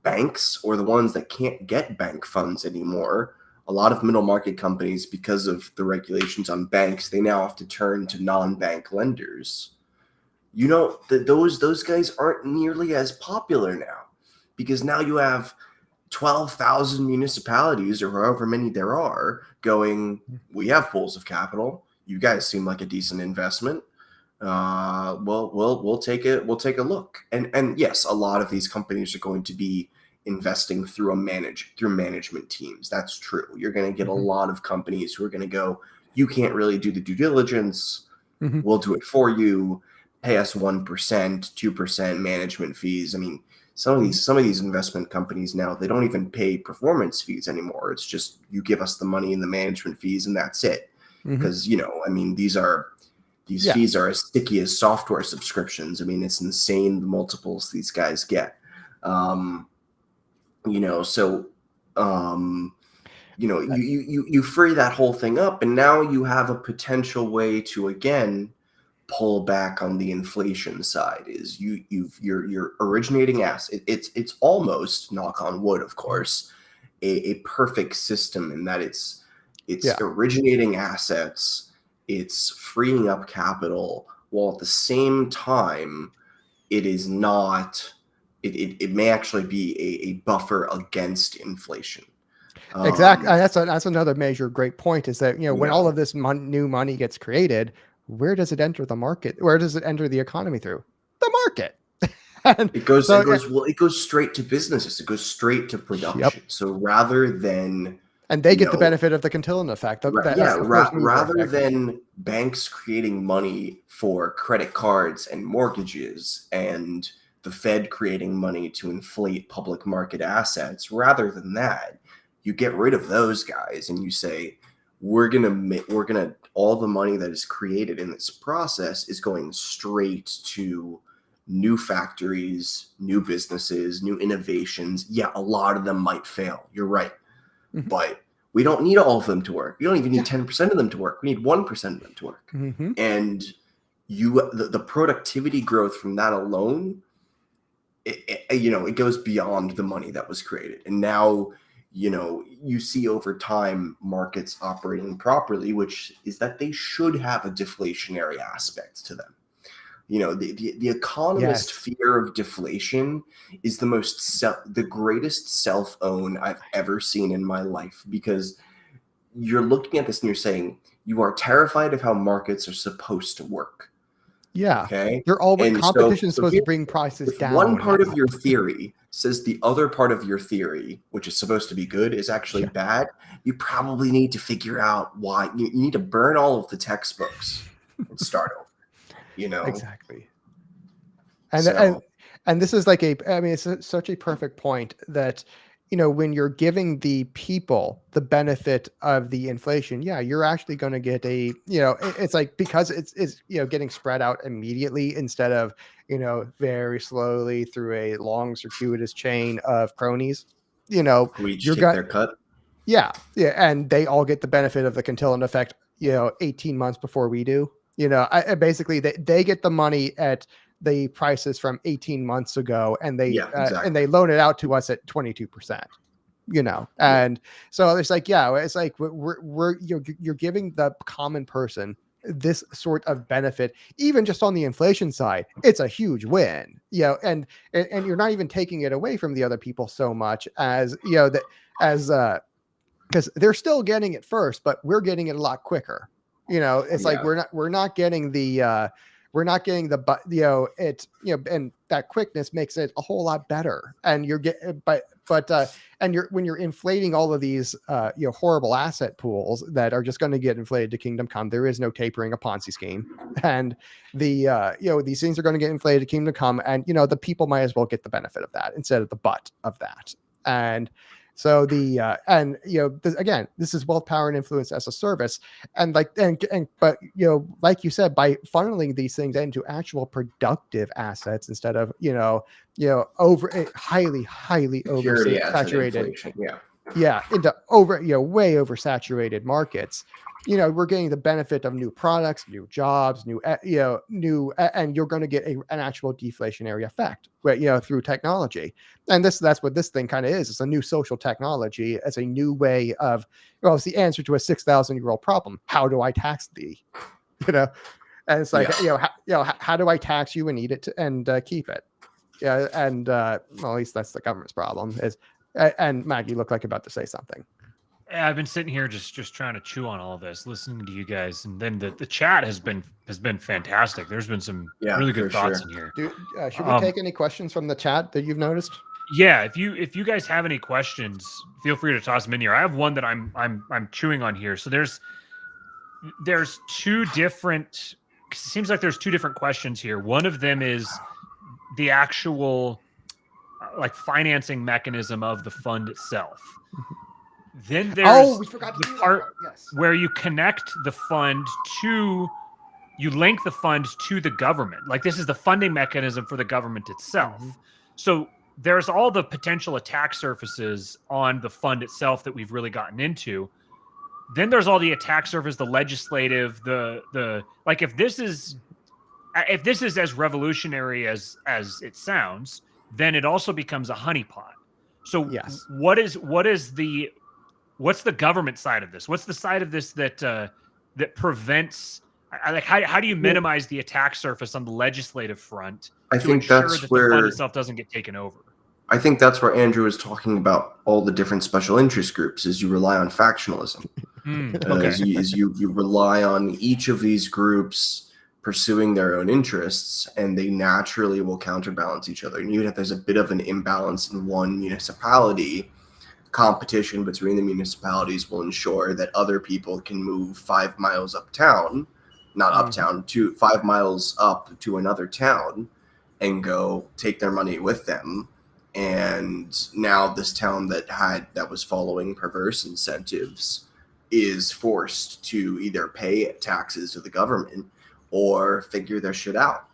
banks or the ones that can't get bank funds anymore. A lot of middle market companies, because of the regulations on banks, they now have to turn to non-bank lenders. Those guys aren't nearly as popular now, because now you have 12,000 municipalities, or however many there are, going, we have pools of capital. You guys seem like a decent investment. We'll take it. We'll take a look. And yes, a lot of these companies are going to be investing through management teams. That's true. You're going to get a lot of companies who are going to go, you can't really do the due diligence. We'll do it for you. Pay us 1%, 2% management fees. I mean, some of these investment companies now, they don't even pay performance fees anymore. It's just, you give us the money and the management fees, and that's it. Because these fees are as sticky as software subscriptions. I mean, it's insane the multiples these guys get. You free that whole thing up, and now you have a potential way to again pull back on the inflation side. Is you're originating asset. It's almost, knock on wood, of course, a perfect system in that it's originating assets, it's freeing up capital, while at the same time it is not. It may actually be a buffer against inflation. Exactly. That's another major great point, is that when all of this new money gets created, where does it enter the market? Where does it enter the economy? Through the market. It goes straight to businesses. It goes straight to production. Yep. So rather than, and they get the benefit of the cantillon effect. Rather than banks creating money for credit cards and mortgages, and the Fed creating money to inflate public market assets, rather than that, you get rid of those guys and you say, we're gonna all the money that is created in this process is going straight to new factories, new businesses, new innovations. Yeah, a lot of them might fail. You're right. But we don't need all of them to work. We don't even need 10% of them to work. We need 1% of them to work. And the productivity growth from that alone, it goes beyond the money that was created. And now you see over time markets operating properly, which is that they should have a deflationary aspect to them. The economist Yes. fear of deflation is the greatest self-own I've ever seen in my life, because you're looking at this and you're saying you are terrified of how markets are supposed to work. Yeah. Okay. You're always And competition is so supposed to here, bring prices if down. one part of your theory says the other part of your theory, which is supposed to be good, is actually bad, you probably need to figure out why. You need to burn all of the textbooks and start over. Exactly. And So and this is like it's such a perfect point that, when you're giving the people the benefit of the inflation, yeah, you're actually going to get it's like, because it's getting spread out immediately instead of, very slowly through a long circuitous chain of cronies, we each you're take their cut. yeah, and they all get the benefit of the cantillon effect, 18 months before we do. Basically they get the money at the prices from 18 months ago, and they Exactly. and they loan it out to us at 22%. And so it's like, it's like you're giving the common person this sort of benefit, even just on the inflation side. It's a huge win, and you're not even taking it away from the other people so much as because they're still getting it first, but we're getting it a lot quicker. It's like we're not getting the and that quickness makes it a whole lot better. And you're getting, when you're inflating all of these horrible asset pools that are just going to get inflated to kingdom come, there is no tapering a Ponzi scheme, and these things are going to get inflated to kingdom come, and the people might as well get the benefit of that instead of the butt of that. And so again, this is wealth, power, and influence as a service. And like you said, by funneling these things into actual productive assets instead of over highly oversaturated, into way oversaturated markets, we're getting the benefit of new products, new jobs, and you're going to get an actual deflationary effect, through technology. And that's what this thing kind of is. It's a new social technology. It's a new way of, it's the answer to a 6,000-year-old problem. How do I tax thee? And it's like, how do I tax you and eat it and keep it? Yeah. And at least that's the government's problem is, and Matt, you look like you're about to say something. I've been sitting here just trying to chew on all of this, listening to you guys, and then the chat has been fantastic. There's been some really good thoughts in here. Should we take any questions from the chat that you've noticed? Yeah, if you guys have any questions, feel free to toss them in here. I have one that I'm chewing on here. So there's two different. It seems like there's two different questions here. One of them is the actual financing mechanism of the fund itself. Then there's we forgot the part where you connect the fund you link the fund to the government. Like, this is the funding mechanism for the government itself. Mm-hmm. So there's all the potential attack surfaces on the fund itself that we've really gotten into. Then there's all the attack surface, the legislative, if this is as revolutionary as it sounds, then it also becomes a honeypot. So what's the government side of this? What's the side of this that prevents? How do you minimize the attack surface on the legislative front? I think that's where the fund itself doesn't get taken over. I think that's where Andrew is talking about all the different special interest groups. Is you rely on factionalism. As you rely on each of these groups pursuing their own interests, and they naturally will counterbalance each other. And even if there's a bit of an imbalance in one municipality, competition between the municipalities will ensure that other people can move 5 miles uptown, not uptown, to 5 miles up to another town and go take their money with them. And now this town that was following perverse incentives is forced to either pay taxes to the government or figure their shit out.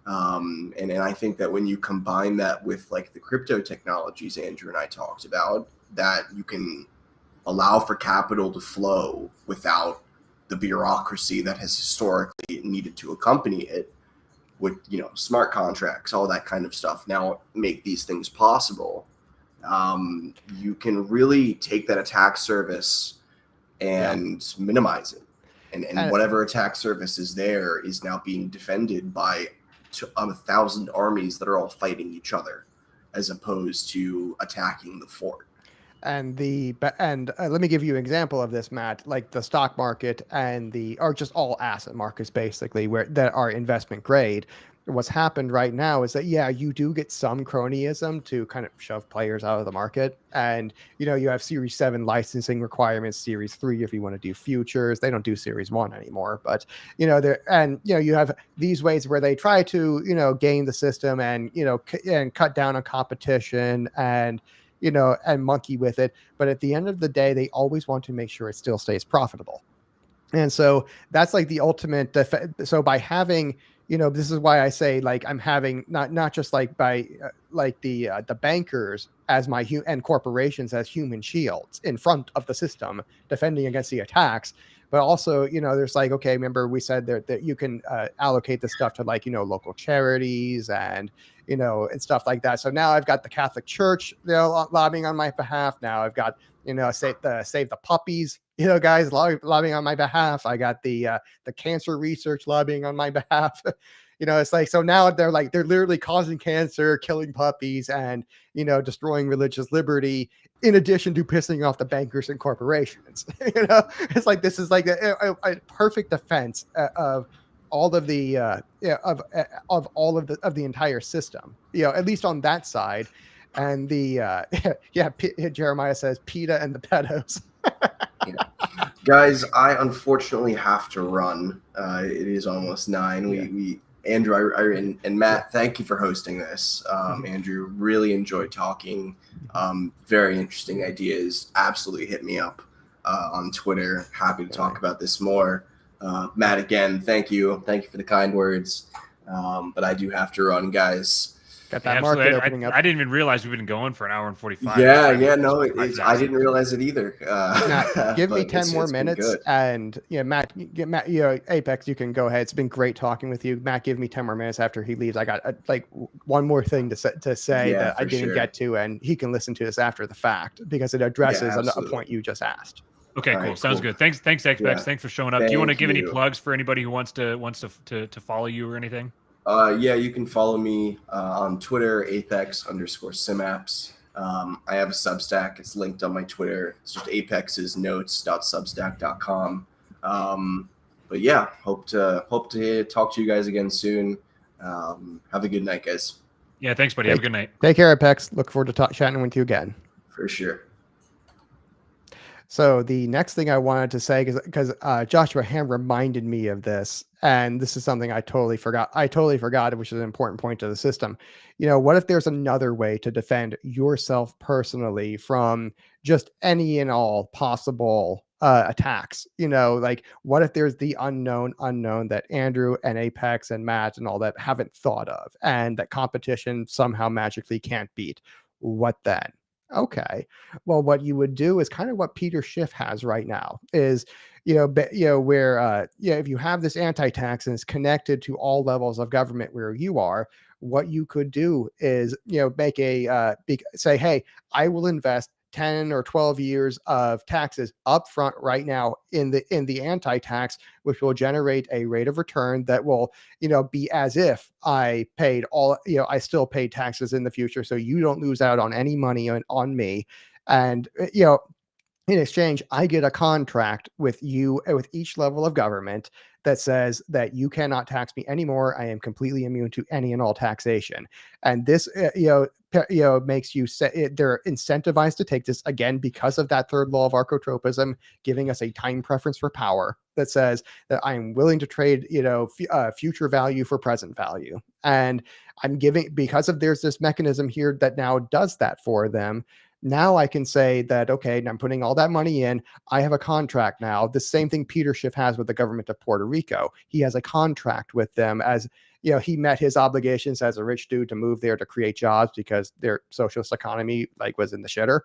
And I think that when you combine that with the crypto technologies Andrew and I talked about, that you can allow for capital to flow without the bureaucracy that has historically needed to accompany it, with smart contracts, all that kind of stuff, now make these things possible, you can really take that attack service and minimize it. And whatever attack service is there is now being defended by 1,000 armies that are all fighting each other, as opposed to attacking the fort. And let me give you an example of this, Matt. Like the stock market or just all asset markets, basically, that are investment grade. What's happened right now is that you do get some cronyism to kind of shove players out of the market, and you have Series 7 licensing requirements, Series 3 if you want to do futures. They don't do Series 1 anymore, but you have these ways where they try to game the system and and cut down on competition and monkey with it. But at the end of the day, they always want to make sure it still stays profitable. And so that's like the ultimate. So by having, this is why I say, like, I'm having not just like by the bankers as and corporations as human shields in front of the system defending against the attacks. But also, there's like, okay, remember we said that you can allocate the stuff to like, local charities and stuff like that. So now I've got the Catholic Church, lobbying on my behalf. Now I've got, Save the Puppies, guys lobbying on my behalf. I got the cancer research lobbying on my behalf. It's like, so now they're literally causing cancer, killing puppies, and, destroying religious liberty, in addition to pissing off the bankers and corporations. It's like, this is like a perfect defense of all of the of all of the entire system, at least on that side. And Jeremiah says PETA and the pedos. Guys, I unfortunately have to run. It is almost 9. We Andrew and Matt, thank you for hosting this. Andrew, really enjoyed talking. Very interesting ideas. Absolutely hit me up on Twitter. Happy to talk about this more. Matt, again, thank you. Thank you for the kind words. But I do have to run, guys. Got that market opening up. I didn't even realize we've been going for an hour and 45. I didn't realize it either. Now, give me 10 more minutes, and Matt, Apex, you can go ahead. It's been great talking with you, Matt. Give me 10 more minutes after he leaves. I got like one more thing to say that I didn't get to, and he can listen to this after the fact because it addresses a point you just asked. Okay, cool. Sounds good. Thanks, Apex. Yeah. Thanks for showing up. Do you want to give any plugs for anybody who wants to follow you or anything? You can follow me on Twitter, apex_symaps. I have a Substack. It's linked on my Twitter. It's just apexesnotes.substack.com. But yeah, hope to talk to you guys again soon. Have a good night, guys. Yeah, thanks, buddy. Have a good night. Take care, Apex. Look forward to chatting with you again. For sure. So the next thing I wanted to say, because Joshua Ham reminded me of this, and this is something I totally forgot. Which is an important point to the system. What if there's another way to defend yourself personally from just any and all possible attacks? Like what if there's the unknown that Andrew and Apex and Matt and all that haven't thought of, and that competition somehow magically can't beat? What then? Okay, well, what you would do is kind of what Peter Schiff has right now is, where if you have this anti-tax and it's connected to all levels of government where you are, what you could do is, make say, hey, I will invest 10 or 12 years of taxes upfront right now in the anti-tax, which will generate a rate of return that will, be as if I paid I still paid taxes in the future. So you don't lose out on any money on me. And, in exchange, I get a contract with you, with each level of government, that says that you cannot tax me anymore. I am completely immune to any and all taxation. And this, makes you say they're incentivized to take this, again, because of that third law of archotropism, giving us a time preference for power that says that I am willing to trade, future value for present value. And I'm because of there's this mechanism here that now does that for them. Now I can say that, okay, I'm putting all that money in. I have a contract now. The same thing Peter Schiff has with the government of Puerto Rico. He has a contract with them as, he met his obligations as a rich dude to move there to create jobs because their socialist economy was in the shitter.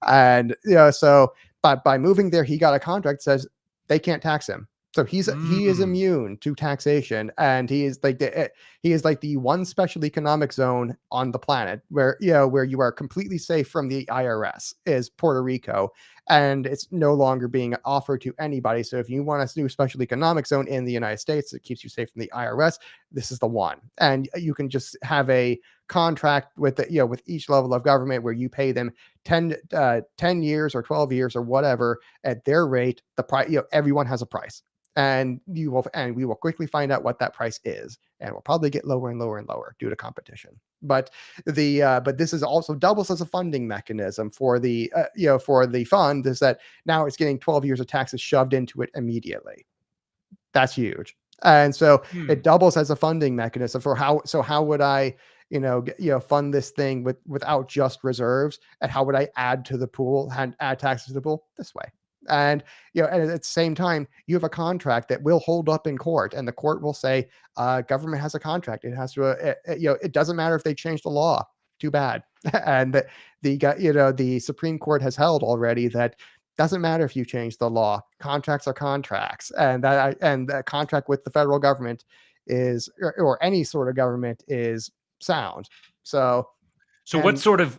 And, so by moving there, he got a contract that says they can't tax him. So he is immune to taxation, and he is like the one special economic zone on the planet where you are completely safe from the IRS is Puerto Rico, and it's no longer being offered to anybody. So if you want to do special economic zone in the United States that keeps you safe from the IRS, this is the one, and you can just have a contract with with each level of government where you pay them 10 years or 12 years or whatever at their rate. The price, everyone has a price, and we will quickly find out what that price is, and we'll probably get lower and lower and lower due to competition. But this is also doubles as a funding mechanism for the for the fund, is that now it's getting 12 years of taxes shoved into it immediately. That's huge. And so it doubles as a funding mechanism for how would I fund this thing without just reserves, and how would I add to the pool and add taxes to the pool this way? And and at the same time, you have a contract that will hold up in court, and the court will say, government has a contract, it has to it doesn't matter if they change the law, too bad. And the Supreme Court has held already that doesn't matter if you change the law, contracts are contracts, and that contract with the federal government is or any sort of government is sound. So what sort of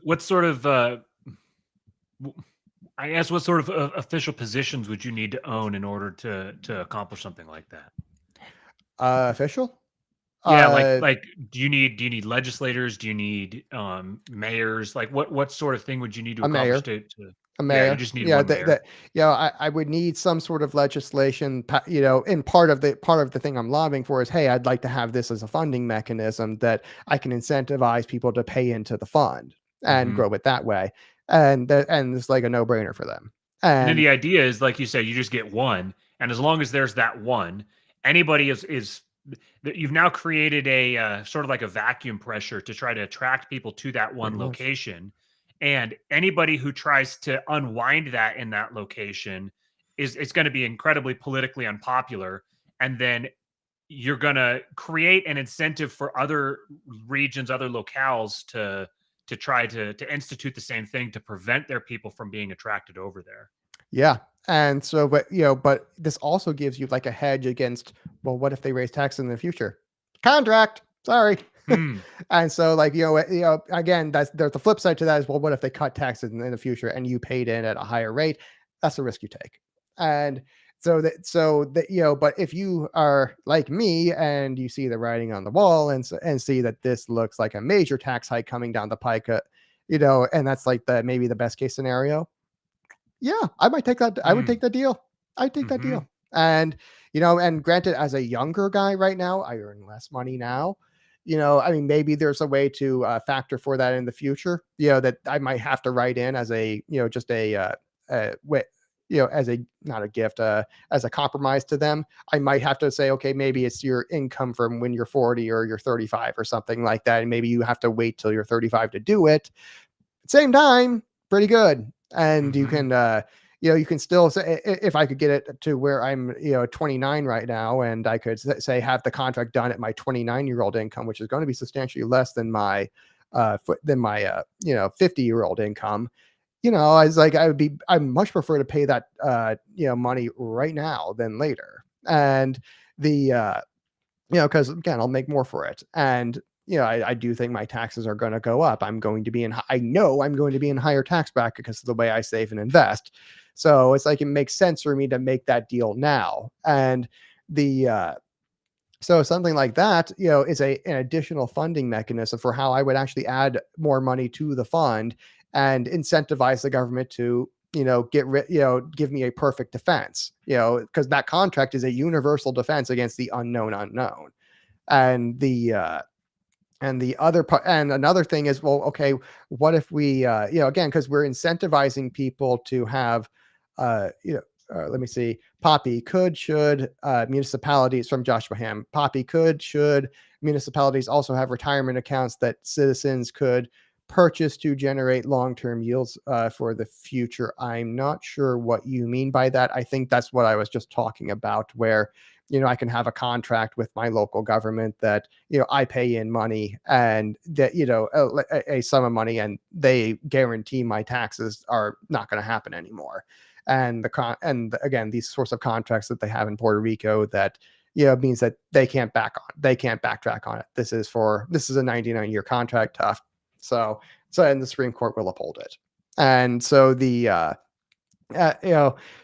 I guess what sort of official positions would you need to own in order to accomplish something like that? Official? Yeah, like do you need legislators? Do you need mayors? Like what sort of thing would you need to a mayor. accomplish to A mayor. Yeah, you just need one mayor. I would need some sort of legislation, and part of the thing I'm lobbying for is, hey, I'd like to have this as a funding mechanism that I can incentivize people to pay into the fund and grow it that way. And it's like a no-brainer for them. And then the idea is, like you said, you just get one, and as long as there's that one, anybody is you've now created a sort of like a vacuum pressure to try to attract people to that one location. And anybody who tries to unwind that in that location it's going to be incredibly politically unpopular. And then you're going to create an incentive for other regions, other locales to try to institute the same thing to prevent their people from being attracted over there. Yeah. And so, but this also gives you like a hedge against, well, what if they raise taxes in the future? Contract. Sorry. And so, like, again, there's the flip side to that is, well, what if they cut taxes in the future and you paid in at a higher rate? That's a risk you take. And but if you are like me and you see the writing on the wall and see that this looks like a major tax hike coming down the pike, and that's like maybe the best case scenario. Yeah, I might take that. I would take that deal. I'd take that deal. And, and granted, as a younger guy right now, I earn less money now. I mean, maybe there's a way to factor for that in the future, that I might have to write in as a, just as a, not a gift, as a compromise to them. I might have to say, okay, maybe it's your income from when you're 40 or you're 35 or something like that. And maybe you have to wait till you're 35 to do it. Same time, pretty good. And you can, you can still say, if I could get it to where I'm, 29 right now, and I could say have the contract done at my 29-year-old income, which is going to be substantially less than my 50-year-old income. I was like, I much prefer to pay that, money right now than later. And because again, I'll make more for it. And I do think my taxes are going to go up. I know I'm going to be in higher tax bracket because of the way I save and invest. So it's like, it makes sense for me to make that deal now. And so something like that, is an additional funding mechanism for how I would actually add more money to the fund and incentivize the government to, give me a perfect defense, because that contract is a universal defense against the unknown unknown. And the other part, and another thing is, well, okay, what if we, again, because we're incentivizing people to have, let me see, should municipalities, from Joshua Ham, should municipalities also have retirement accounts that citizens could purchase to generate long-term yields for the future? I'm not sure what you mean by that. I think that's what I was just talking about, where I can have a contract with my local government that, I pay in money and that, a sum of money, and they guarantee my taxes are not going to happen anymore. and again, these sorts of contracts that they have in Puerto Rico that means that they can't backtrack on it. This is a 99-year contract, tough. So and the Supreme Court will uphold it. And so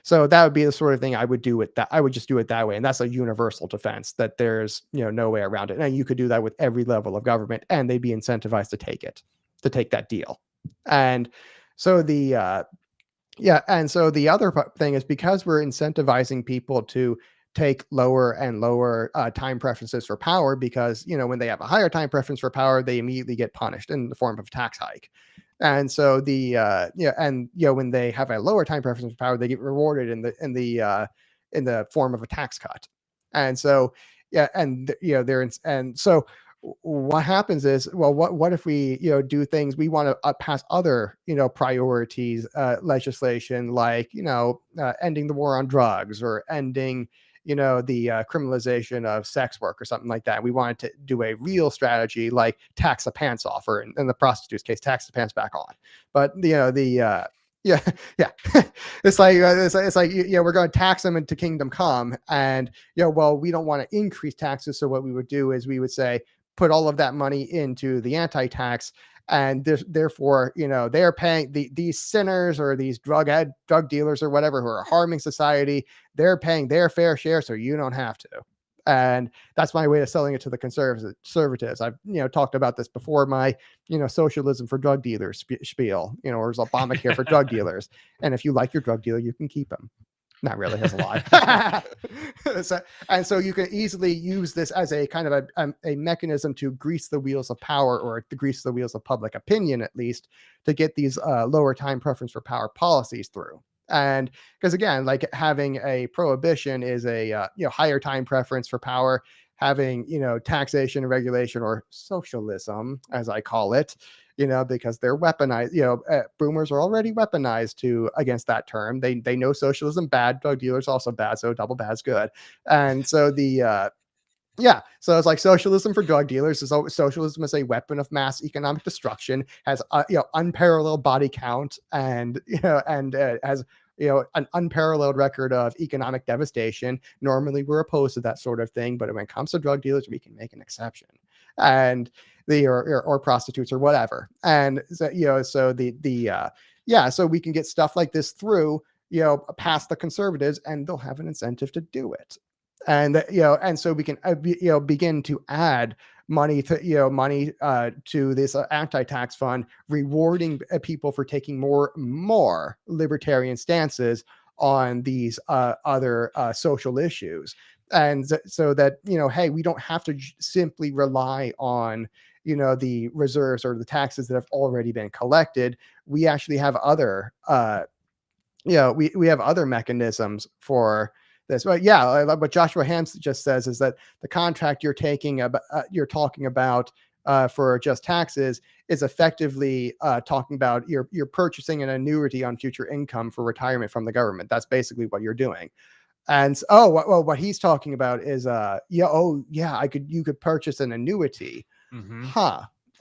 so that would be the sort of thing I would do with that. I would just do it that way. And that's a universal defense that there's, no way around it. And you could do that with every level of government and they'd be incentivized to take that deal. And so the other thing is, because we're incentivizing people to take lower and lower time preferences for power, because, when they have a higher time preference for power, they immediately get punished in the form of a tax hike. And so when they have a lower time preference for power, they get rewarded in the form of a tax cut. And so, so what happens is, well, what if we, do things, we want to pass other, priorities, legislation, like, ending the war on drugs, or ending, the criminalization of sex work or something like that. We wanted to do a real strategy, like tax the pants off, or in the prostitute's case, tax the pants back on. But yeah. It's like we're going to tax them into kingdom come, and well, we don't want to increase taxes. So what we would do is we would say, put all of that money into the anti-tax, and therefore, they're paying these sinners, or these drug dealers or whatever, who are harming society. They're paying their fair share, so you don't have to. And that's my way of selling it to the conservatives. I've talked about this before. My socialism for drug dealers spiel. Or Obamacare for drug dealers. And if you like your drug dealer, you can keep him. Not really, that's a lie. So you can easily use this as a kind of a mechanism to grease the wheels of power, or to grease the wheels of public opinion, at least, to get these lower time preference for power policies through. And because, again, like, having a prohibition is a higher time preference for power. Having taxation and regulation, or socialism, as I call it, because they're weaponized. Boomers are already weaponized against that term. They know socialism bad, drug dealers also bad, so double bad's good. And so so it's like socialism for drug dealers. So socialism is a weapon of mass economic destruction, has unparalleled body count, and has an unparalleled record of economic devastation. Normally we're opposed to that sort of thing, but when it comes to drug dealers, we can make an exception. And or prostitutes or whatever. And so so we can get stuff like this through, past the conservatives, and they'll have an incentive to do it. And and so we can begin to add money to this anti-tax fund, rewarding people for taking more libertarian stances on these other social issues. And so that, hey, we don't have to simply rely on the reserves or the taxes that have already been collected. We actually have other we have other mechanisms for this. But what Joshua Hams just says is that the contract you're talking about for just taxes is effectively talking about you're purchasing an annuity on future income for retirement from the government. That's basically what you're doing. And what he's talking about is you could purchase an annuity. Mm-hmm.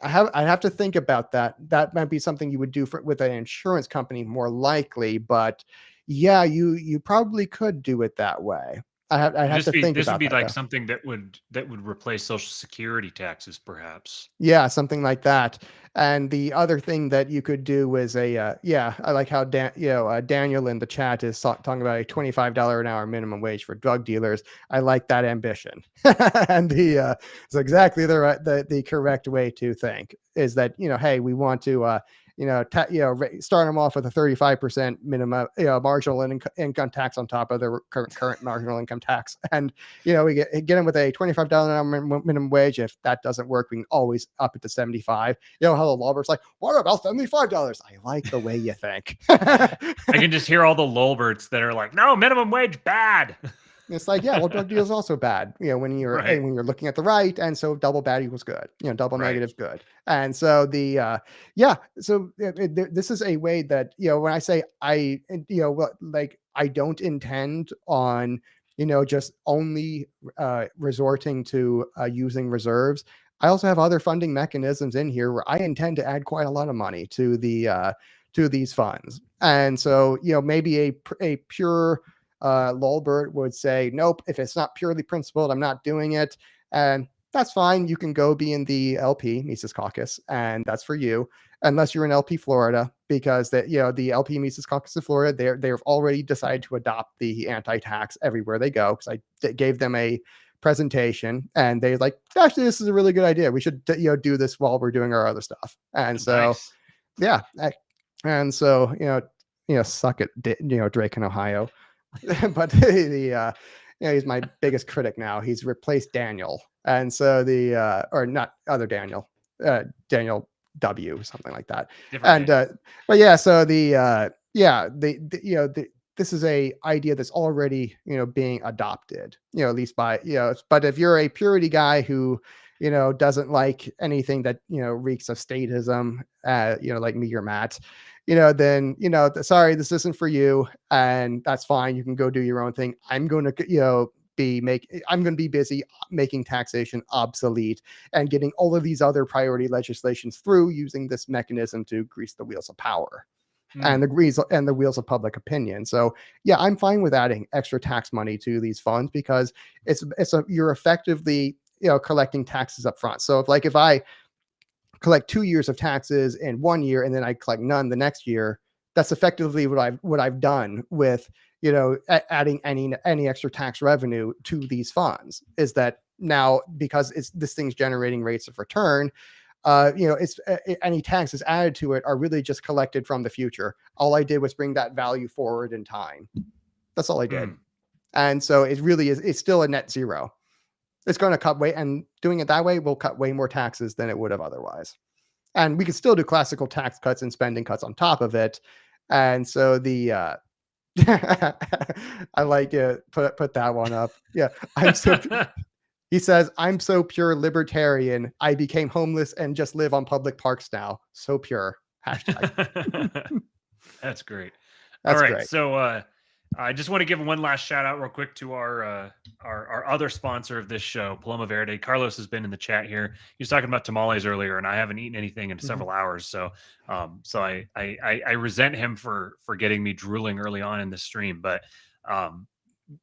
I have to think about that. That might be something you would do with an insurance company, more likely, but yeah, you probably could do it that way. I'd have to think about that. This would be like though. something that would replace Social Security taxes, perhaps. Yeah, something like that. And the other thing that you could do is I like how Daniel in the chat is talking about a $25 an hour minimum wage for drug dealers. I like that ambition. And it's exactly the correct way to think, is that hey, we want to start them off with a 35% minimum, marginal income tax on top of the current marginal income tax, and we get them with a $25 an hour minimum wage. If that doesn't work, we can always up it to 75. How the Lulbert's like, what about $75? I like the way you think. I can just hear all the Lulberts that are like, no, minimum wage bad. It's like, yeah, well, drug deal is also bad, when you're when you're looking at the right, and so double bad equals good, double negative good. And so this is a way that when I say I don't intend on just only resorting to using reserves. I also have other funding mechanisms in here where I intend to add quite a lot of money to these funds. And so, maybe a pure Lulbert would say, nope, if it's not purely principled, I'm not doing it. And that's fine. You can go be in the LP Mises Caucus, and that's for you, unless you're in LP Florida, because the LP Mises Caucus of Florida, they've already decided to adopt the anti-tax everywhere they go. Because I gave them a presentation, and they like, actually, this is a really good idea. We should do this while we're doing our other stuff. And so, Nice. yeah, and so suck it, Drake in Ohio. But he's my biggest critic now. He's replaced Daniel, and so or not other Daniel, Daniel W, something like that. Different And but yeah, so this is a idea that's already being adopted, at least by But if you're a purity guy who doesn't like anything that reeks of statism, like me or Matt, then sorry, this isn't for you, and that's fine. You can go do your own thing. I'm going to I'm going to be busy making taxation obsolete and getting all of these other priority legislations through, using this mechanism to grease the wheels of power and the wheels of public opinion. So yeah, I'm fine with adding extra tax money to these funds, because you're effectively collecting taxes up front. So if I collect 2 years of taxes in 1 year and then I collect none the next year, that's effectively what I've done with adding any extra tax revenue to these funds. Is that now, because this thing's generating rates of return, it's any taxes added to it are really just collected from the future. All I did was bring that value forward in time. That's all I did. And so it really is, it's still a net zero. It's going to cut and doing it that way will cut way more taxes than it would have otherwise. And we could still do classical tax cuts and spending cuts on top of it. And so I like to put that one up. Yeah. He says, I'm so pure libertarian. I became homeless and just live on public parks now. So pure. Hashtag. That's great. That's all right. great. So I just want to give one last shout out real quick to our other sponsor of this show, Paloma Verde. Carlos has been in the chat here. He was talking about tamales earlier, and I haven't eaten anything in several hours. So I resent him for getting me drooling early on in the stream. But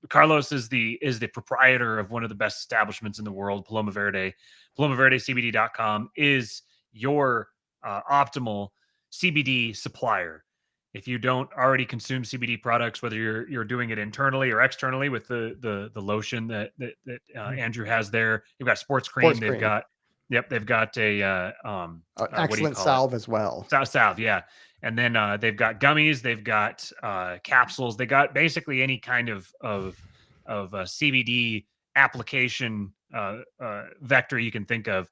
Carlos is the proprietor of one of the best establishments in the world, Paloma Verde. PalomaVerdeCBD.com is your optimal CBD supplier. If you don't already consume CBD products, whether you're doing it internally or externally with the lotion that Andrew has there, you've got sports cream. They've got a excellent salve as well. Salve, yeah. And then they've got gummies, they've got capsules, they got basically any kind of CBD application vector you can think of.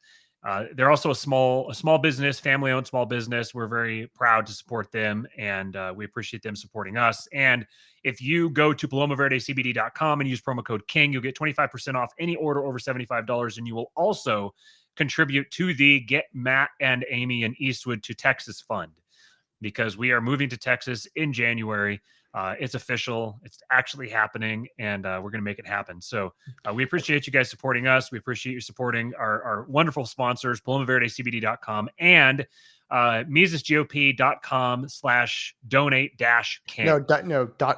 They're also a small business, family-owned small business. We're very proud to support them, and we appreciate them supporting us. And if you go to PalomaVerdeCBD.com and use promo code KING, you'll get 25% off any order over $75, and you will also contribute to the Get Matt and Amy and Eastwood to Texas Fund, because we are moving to Texas in January. It's official. It's actually happening, and we're going to make it happen. So we appreciate you guys supporting us. We appreciate you supporting our wonderful sponsors, PalomaVerdeCBD.com and MisesGOP.com/donate-king. No,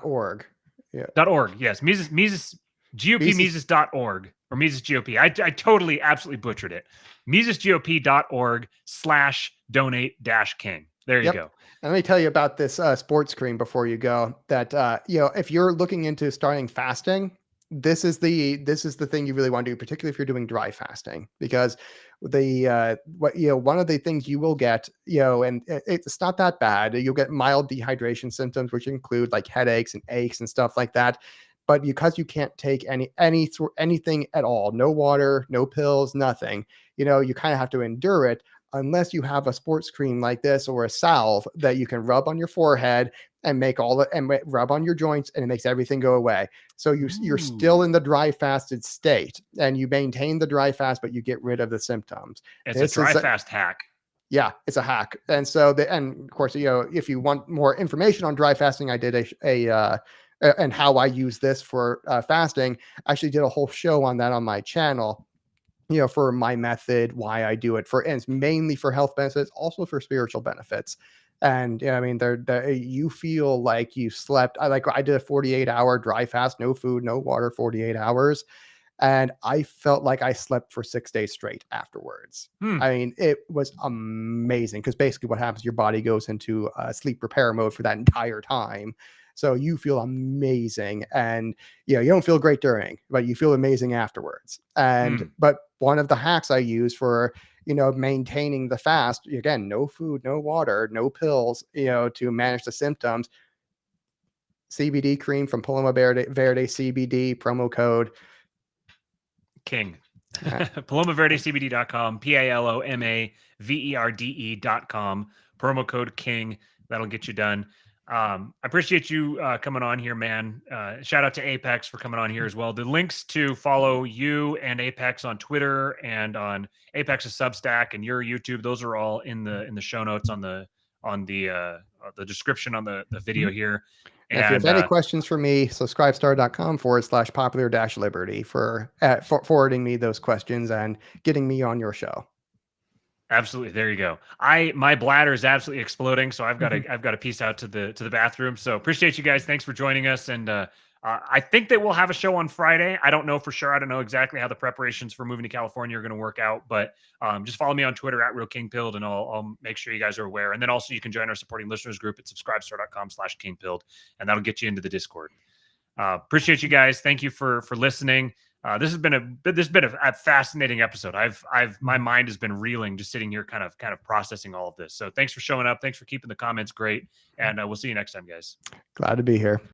.org. Yeah. .org. Yes. GOPMises.org or Mises GOP. I totally, absolutely butchered it. MisesGOP.org/donate-king. There you go. And let me tell you about this sports cream before you go. That if you're looking into starting fasting, this is the thing you really want to do, particularly if you're doing dry fasting, because one of the things you will get, and it's not that bad. You'll get mild dehydration symptoms, which include like headaches and aches and stuff like that. But because you can't take anything at all, no water, no pills, nothing, you kind of have to endure it, unless you have a sports cream like this or a salve that you can rub on your forehead and rub on your joints, and it makes everything go away. So you're still in the dry fasted state, and you maintain the dry fast, but you get rid of the symptoms. It's a dry fast hack. Yeah, it's a hack. And so and of course, if you want more information on dry fasting, I did and how I use this for fasting. I actually did a whole show on that on my channel. For my method, why I do it, and it's mainly for health benefits, also for spiritual benefits. And yeah, I mean, you feel like you slept. I did a 48-hour dry fast, no food, no water, 48 hours. And I felt like I slept for 6 days straight afterwards. Hmm. I mean, it was amazing because basically what happens, your body goes into sleep repair mode for that entire time. So you feel amazing, and you don't feel great during, but you feel amazing afterwards. And but one of the hacks I use for maintaining the fast, again, no food, no water, no pills, to manage the symptoms. CBD cream from Paloma Verde CBD, promo code King. PalomaVerdeCBD.com, PALOMAVERDE.com, promo code King. That'll get you done. I appreciate you coming on here, man. Shout out to Apex for coming on here as well. The links to follow you and Apex on Twitter and on Apex's Substack and your YouTube, those are all in the show notes on the description on the video here. And if you have any questions for me, subscribestar.com/popular-liberty for forwarding me those questions and getting me on your show. Absolutely. There you go. My bladder is absolutely exploding, so I've got to peace out to the bathroom. So appreciate you guys. Thanks for joining us. And I think that we'll have a show on Friday. I don't know for sure. I don't know exactly how the preparations for moving to California are going to work out, but just follow me on Twitter at RealKingPilled, and I'll make sure you guys are aware. And then also you can join our supporting listeners group at subscribestar.com/KingPilled, and that'll get you into the Discord. Appreciate you guys. Thank you for listening. This has been a fascinating episode. My mind has been reeling just sitting here kind of processing all of this. So thanks for showing up. Thanks for keeping the comments great. And we'll see you next time, guys. Glad to be here.